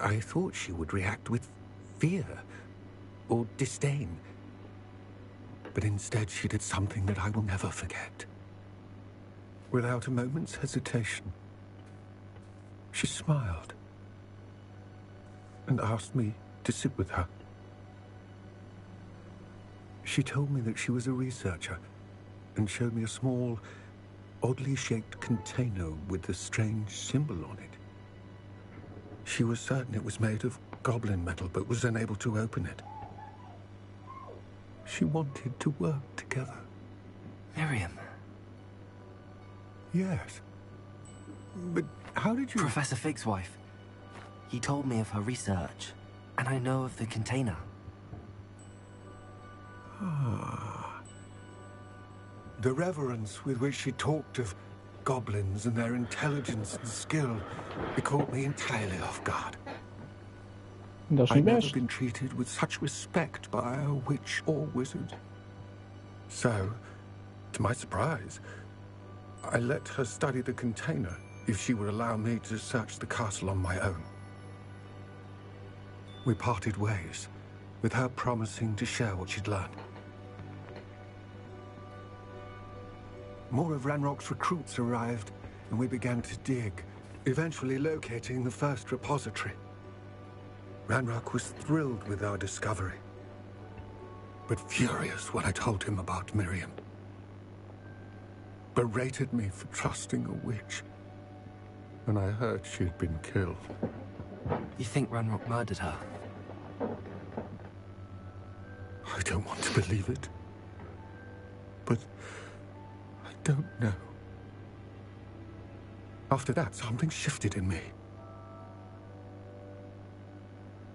I thought she would react with fear or disdain. But instead she did something that I will never forget. Without a moment's hesitation, she smiled and asked me to sit with her. She told me that she was a researcher and showed me a small, oddly shaped container with a strange symbol on it. She was certain it was made of goblin metal, but was unable to open it. She wanted to work together.
Miriam.
Yes. But how did you...
Professor Fig's wife. He told me of her research, and I know of the container.
Ah. The reverence with which she talked of goblins and their intelligence and skill, it caught me entirely off guard. I've never been treated with such respect by a witch or wizard. So, to my surprise, I let her study the container if she would allow me to search the castle on my own. We parted ways, with her promising to share what she'd learned. More of Ranrock's recruits arrived, and we began to dig, eventually locating the first repository. Ranrock was thrilled with our discovery, but furious when I told him about Miriam. Berated me for trusting a witch when I heard she'd been killed.
You think Ranrock murdered her?
I don't want to believe it, but I don't know. After that, something shifted in me.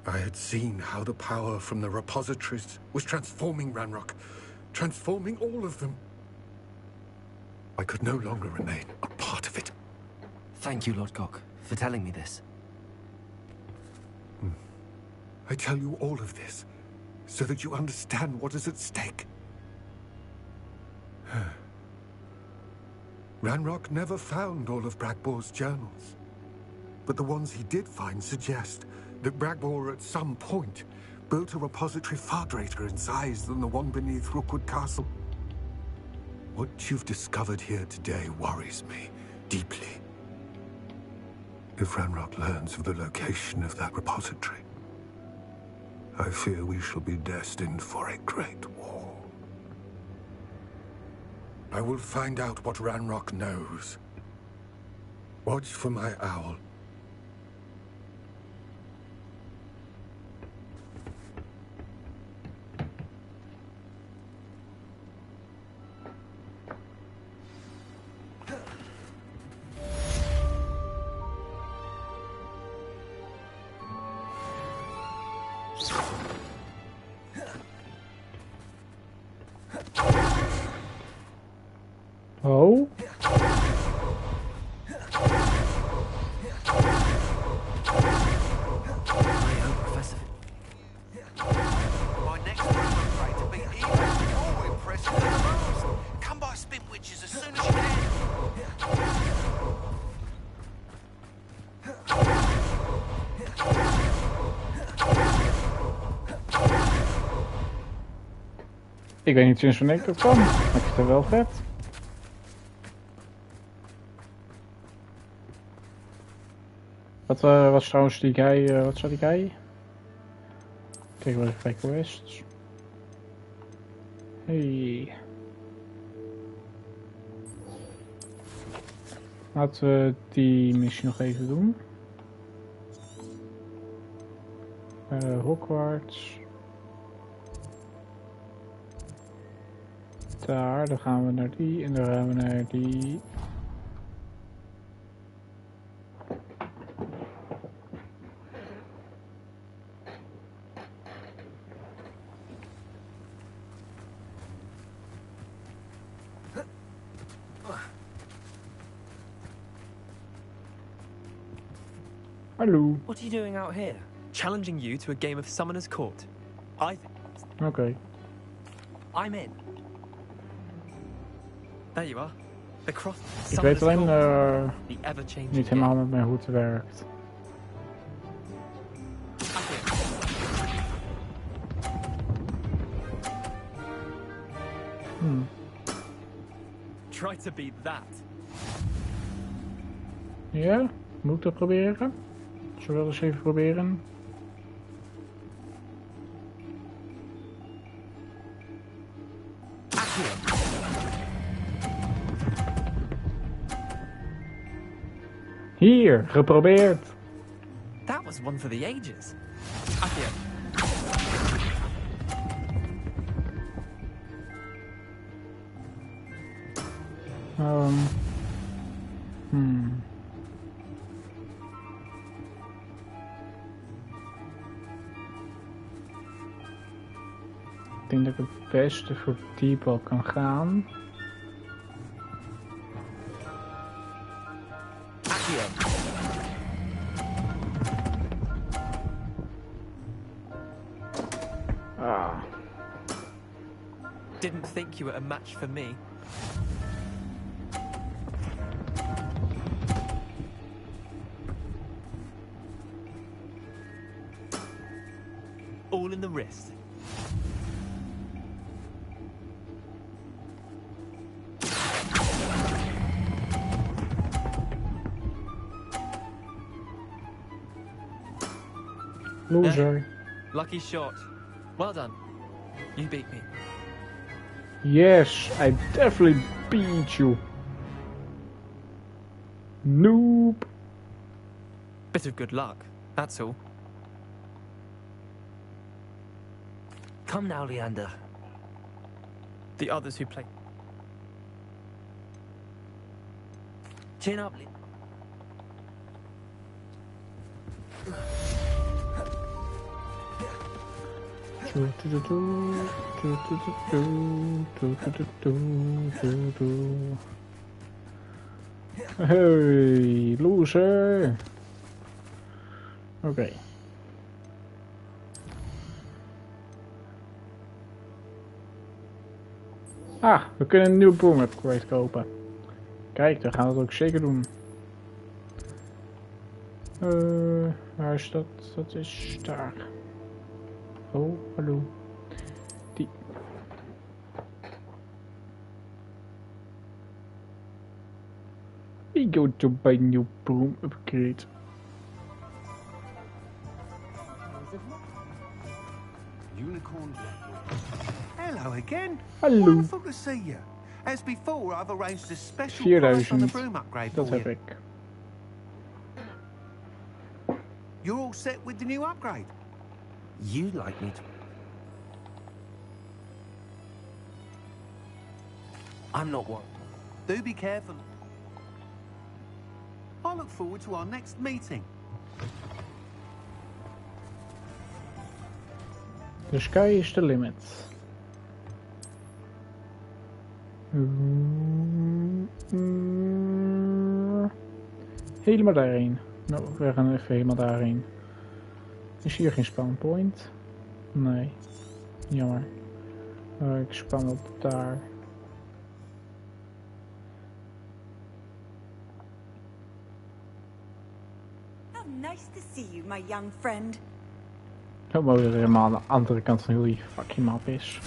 I had seen how the power from the repositories was transforming Ranrock, transforming all of them. I could no longer remain a part of it.
Thank you, Lodcock, for telling me this.
I tell you all of this so that you understand what is at stake.
Ranrock never found all of Bragbor's journals. But the ones he did find suggest that Bragbor at some point built a repository far greater in size than the one beneath Rookwood Castle. What you've discovered here today worries me deeply. If Ranrock learns of the location of that repository, I fear we shall be destined for a great war. I will find out what Ranrock knows. Watch for my owl.
Oh?
My next move, I'm afraid, to be even more impressive than the last. Come by Spin Witches as soon as you can.
Ik weet niet sinds wanneer ik dat kan, maar ik vind het wel vet. Wat was trouwens die guy, wat zat die guy? Kijk wel even bij quests. Hey. Laten we die missie nog even doen. Hogwarts. Daar, dan gaan we naar die en dan gaan we naar die. Hallo.
What are you doing out here? Challenging you to a game of Summoner's Court.
Okay.
I'm in. There you are. The cross.
Ik weet alleen
the ever-changing
niet helemaal met mij hoe het werkt.
Try to beat that.
Ja, moet ik dat proberen? Zullen we wel eens even proberen? Hier, geprobeerd.
That was one for the ages. Accio.
Ik denk dat ik het beste voor die bal kan gaan. Ah.
Didn't think you were a match for me. All in the wrist.
Loser.
Lucky shot. Well done. You beat me.
Yes, I definitely beat you. Noob.
Bit of good luck, that's all.
Come now, Leander.
The others who play.
Chin up,
Hey, loser. Oké. Ah, we kunnen een nieuwe boom upgrade kopen. Kijk, dan gaan we het ook zeker doen. Waar is dat? Dat is daar. Oh, hallo. Die. We go to buy new broom upgrade.
Unicorn. Hello again.
Hallo.
Wonderful to see you. As before, I've arranged a special price on the
4000.
broom upgrade
Dat
for
heb
you.
ik.
You're all set with the new upgrade.
You'd like me to... I'm not one.
Do be careful. I look forward to our next meeting.
The sky is the limit. Helemaal daarheen. Nou, we gaan even helemaal daarheen. Is hier geen spawn point? Nee. Jammer. Ik span op daar.
How nice to see you, my young friend.
Hoe mooi dat er helemaal aan de andere kant van jullie fucking map is.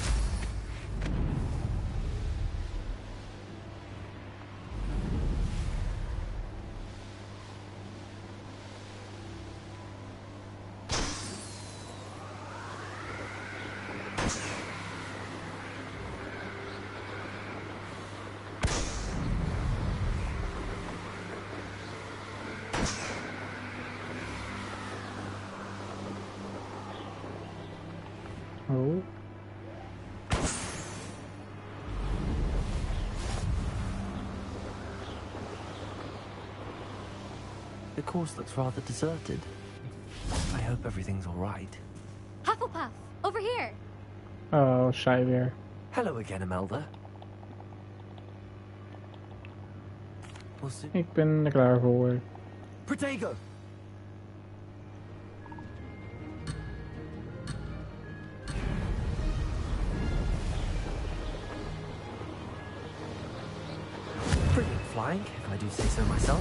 Oh.
The course looks rather deserted. I hope everything's all right.
Hufflepuff, over here.
Oh, zij weer.
Hello again, Imelda.
Ik ben er klaar voor.
Protego! Brilliant flying, if I do say so myself.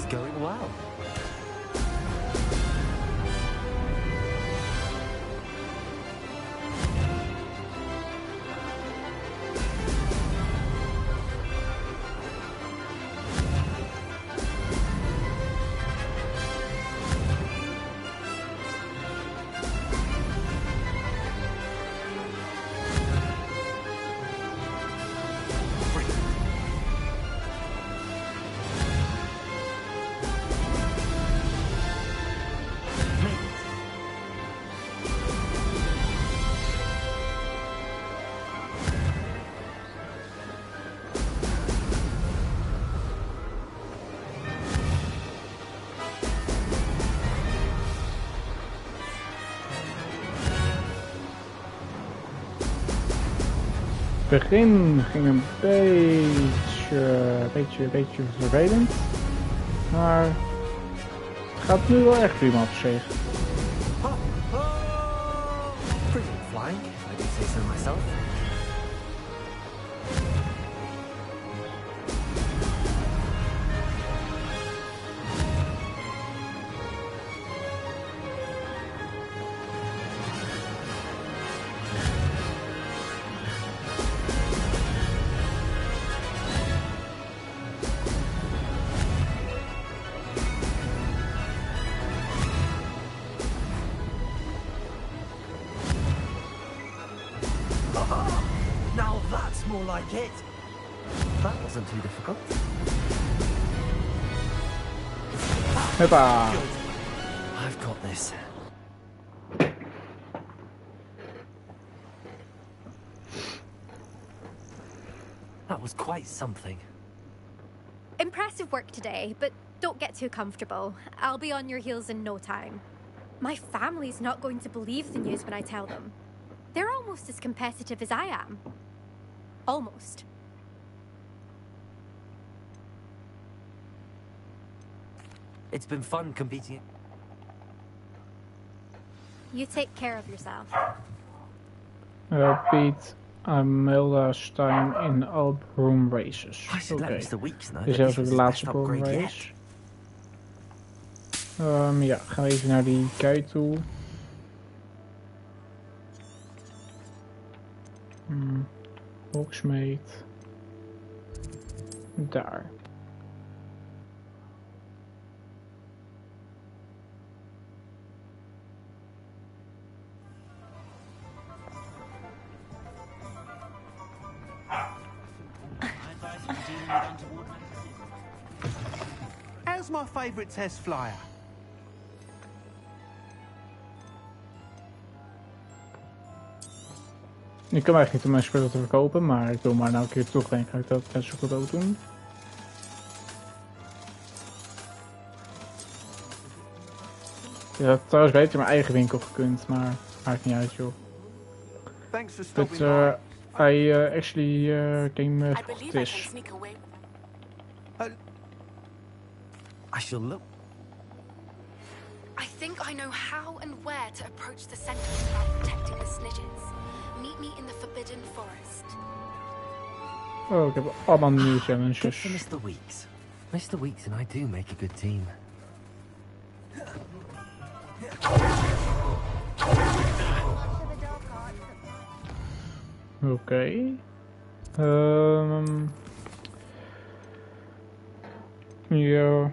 Going well.
Het begin ging een beetje vervelend, maar het gaat nu wel echt prima op zich.
Brilliant flying, if I do say so myself. Now that's more like it. That wasn't too difficult.
Hoppa.
I've got this. That was quite something.
Impressive work today, but don't get too comfortable. I'll be on your heels in no time. My family's not going to believe the news when I tell them. They're almost as competitive as I am. Almost.
It's been fun competing.
You take care of yourself.
Beat Amelda Stein in all broom races. Oké. Dit is even de laatste broom race. Ja, gaan we even naar die kei toe. Hogsmeade. Daar.
How's my favourite test flyer?
Ik kan eigenlijk niet om mijn spullen te verkopen, maar ik wil maar nou een keer terugdenken. Ga ik dat net zo goed ook doen. Ik had trouwens beter mijn eigen winkel gekund, maar maakt niet uit joh. But I actually came for this.
I shall look.
I think I know how and where to approach the sentence about protecting the snidgets. Meet me in the Forbidden Forest.
Oh, ik heb allemaal nieuwe challenges.
Good for Mr. Weeks. Mr. Weeks and I do make a good team.
Oké. Ja.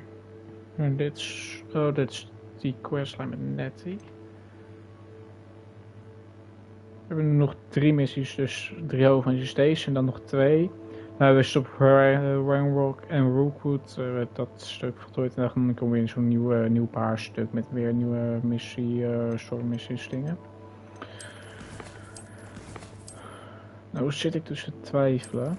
En dit is... Oh, dit is die questline met Nettie. We hebben nu nog 3 missies, dus 3 over van Station en dan nog 2. Dan hebben we Stop Rock en Rookwood, dat stuk voltooid. En dan komen we in zo'n nieuw paarstuk met weer nieuwe missie, stormmissies dingen. Nou zit ik dus te twijfelen.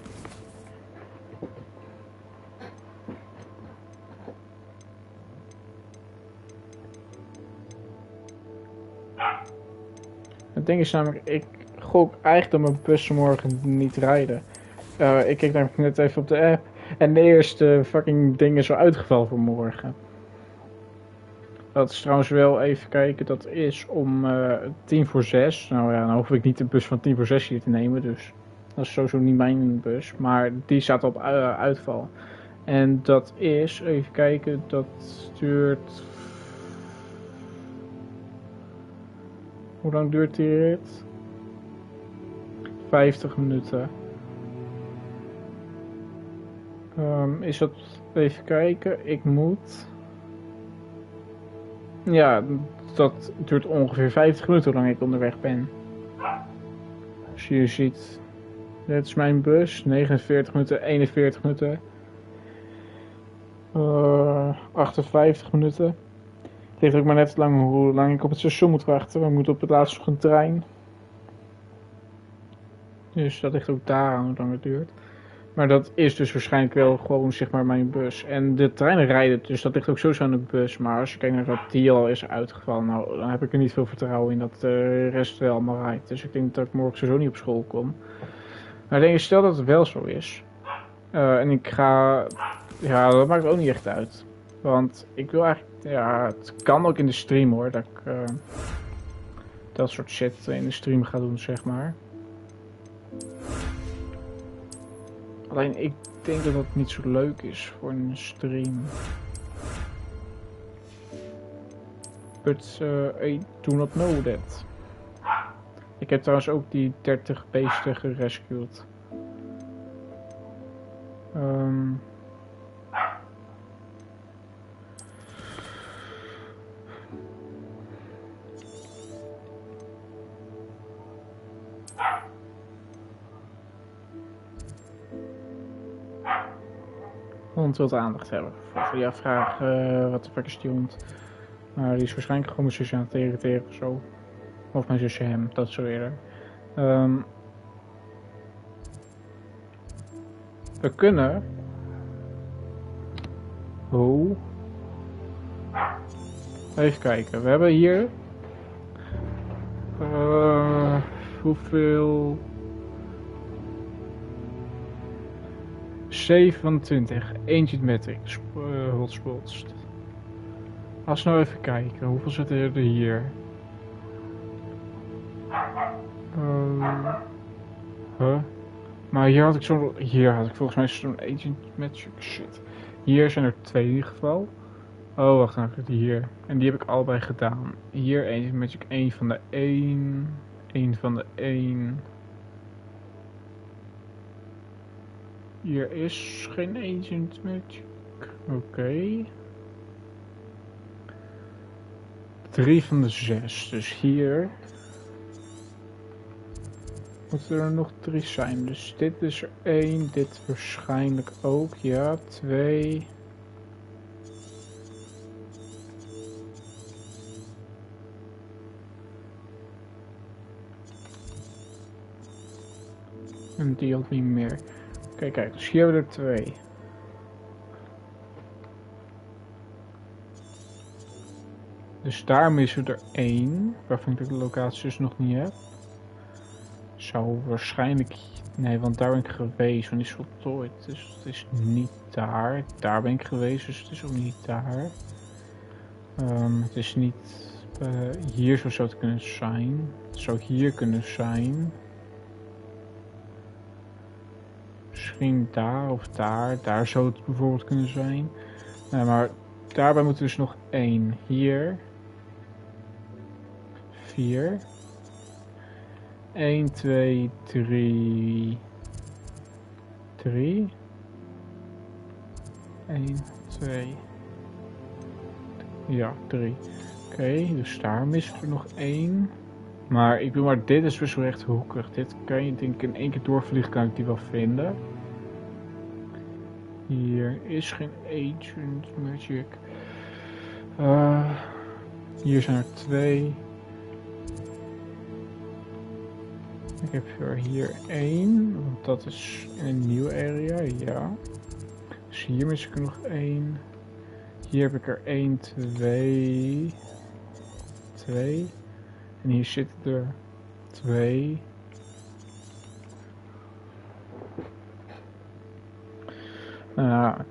Het ding is namelijk, ik gok eigenlijk dat mijn bussen morgen niet rijden. Ik keek namelijk net even op de app en de eerste fucking ding is al uitgevallen voor morgen. Dat is trouwens wel even kijken, dat is om 5:45. Nou ja, dan hoef ik niet de bus van 5:45 hier te nemen, dus dat is sowieso niet mijn bus. Maar die staat op uitval. En dat is, even kijken, dat duurt... Hoe lang duurt die rit? 50 minuten. Is dat... Even kijken, ik moet... Ja, dat duurt ongeveer 50 minuten hoe lang ik onderweg ben. Als je hier ziet... Dit is mijn bus, 49 minuten, 41 minuten. 58 minuten. Het ligt ook maar net lang hoe lang ik op het station moet wachten. We moeten op het laatst nog een trein. Dus dat ligt ook daaraan hoe lang het duurt. Maar dat is dus waarschijnlijk wel gewoon zeg maar mijn bus. En de treinen rijden, dus dat ligt ook sowieso aan de bus. Maar als je kijkt naar dat die al is uitgevallen, nou dan heb ik er niet veel vertrouwen in dat de rest wel allemaal rijdt. Dus ik denk dat ik morgen sowieso niet op school kom. Maar ik denk, stel dat het wel zo is. En ik ga... Ja, dat maakt ook niet echt uit. Want ik wil eigenlijk... Ja, het kan ook in de stream hoor. Dat ik dat soort shit in de stream ga doen, zeg maar. Alleen ik denk dat dat niet zo leuk is voor een stream. But I do not know that. Ik heb trouwens ook die 30 beesten gerescued. Hond wil aandacht hebben. Voor je afvraag wat de fuck is die hond. Maar die is waarschijnlijk gewoon mijn zusje aan het irriteren of zo. Of mijn zusje hem, dat zo eerder. We kunnen Oh. Even kijken. We hebben hier... hoeveel... 27. Ancient Magic hotspots. Als we nou even kijken. Hoeveel zitten er hier? Maar hier had ik zo'n... Hier had ik volgens mij zo'n Ancient Magic shit. Hier zijn er 2 in ieder geval. Oh, wacht, dan heb ik die hier. En die heb ik allebei gedaan. Hier Ancient Magic 1 van de 1. 1 van de 1. Hier is geen Ancient Magic. Oké. 3 van de 6. Dus hier moeten er nog 3 zijn. Dus dit is er 1. Dit waarschijnlijk ook. Ja, 2. En die had niet meer. Kijk, kijk. Dus hier hebben we er 2. Dus daar missen we er 1. Waarvan ik de locatie dus nog niet heb. Zou waarschijnlijk... Nee, want daar ben ik geweest. Want die is voltooid. Dus het is niet daar. Daar ben ik geweest. Dus het is ook niet daar. Het is niet... hier zou het kunnen zijn. Het zou hier kunnen zijn. Misschien daar of daar. Daar zou het bijvoorbeeld kunnen zijn. Nee, maar daarbij moeten we dus nog 1. Hier. 4. 1, 2, 3. 3. 1, 2. Ja, 3. Oké, dus daar mist er nog 1. Maar ik bedoel, maar dit is dus wel echt hoekig. Dit kan je denk ik in 1 keer doorvliegen, kan ik die wel vinden. Hier is geen Ancient Magic. Hier zijn er 2. Ik heb er hier 1, want dat is in een nieuwe area, ja. Dus hier mis ik er nog 1. Hier heb ik er 1, 2. 2. En hier zitten er 2. En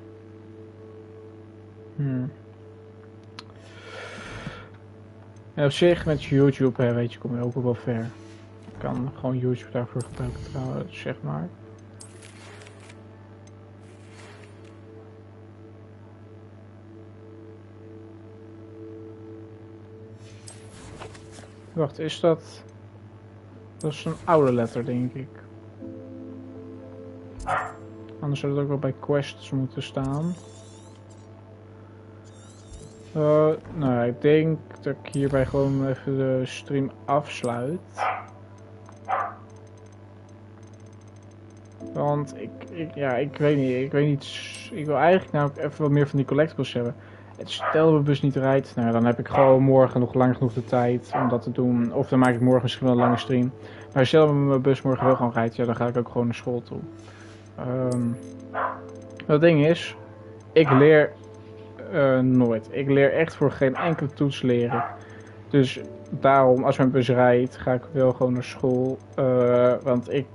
op zich met YouTube, weet je, kom je ook wel ver. Je kan gewoon YouTube daarvoor gebruiken trouwens, zeg maar. Wacht, is dat... Dat is een oude letter, denk ik. Anders zou het ook wel bij quests moeten staan. Nou, ik denk dat ik hierbij gewoon even de stream afsluit. Want ik weet niet. Ik wil eigenlijk namelijk even wat meer van die collectibles hebben. Stel de bus niet rijdt, nou dan heb ik gewoon morgen nog lang genoeg de tijd om dat te doen. Of dan maak ik morgen misschien wel een lange stream. Maar stel dat mijn bus morgen wel gewoon rijdt, ja dan ga ik ook gewoon naar school toe. Het ding is, ik leer nooit. Ik leer echt voor geen enkele toets leren. Dus daarom, als mijn bus rijdt, ga ik wel gewoon naar school. Want ik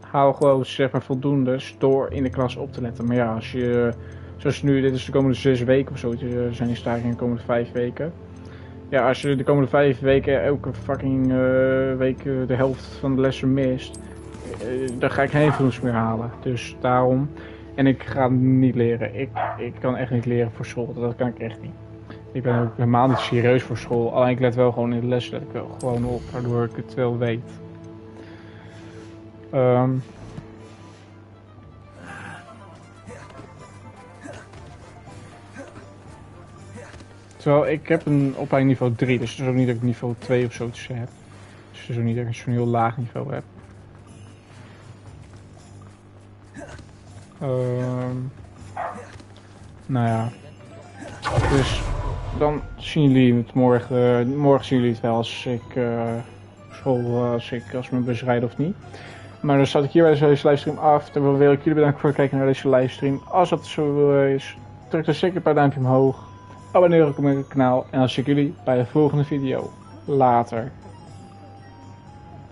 haal gewoon zeg maar voldoende door in de klas op te letten. Maar ja, als je... Zoals nu, dit is de komende 6 weken of zo, zijn die stakingen de komende 5 weken. Ja, als je de komende 5 weken elke fucking week de helft van de lessen mist, dan ga ik geen invloeds meer halen. Dus daarom. En ik ga niet leren. Ik kan echt niet leren voor school, dat kan ik echt niet. Ik ben ook helemaal niet serieus voor school, alleen ik let wel gewoon in de les, let ik wel gewoon op, waardoor ik het wel weet. Terwijl ik heb een opleiding niveau 3, dus het is ook niet dat ik niveau 2 of zo heb. Dus het is ook niet dat ik zo'n heel laag niveau heb. Nou ja. Dus dan zien jullie het morgen. Morgen zien jullie het wel als ik als mijn bus rijd of niet. Maar dan zat ik hier bij deze livestream af. Dan wil ik jullie bedanken voor het kijken naar deze livestream. Als dat zo is, druk dan zeker een duimpje omhoog. Abonneer ook op mijn kanaal en dan zie ik jullie bij de volgende video. Later.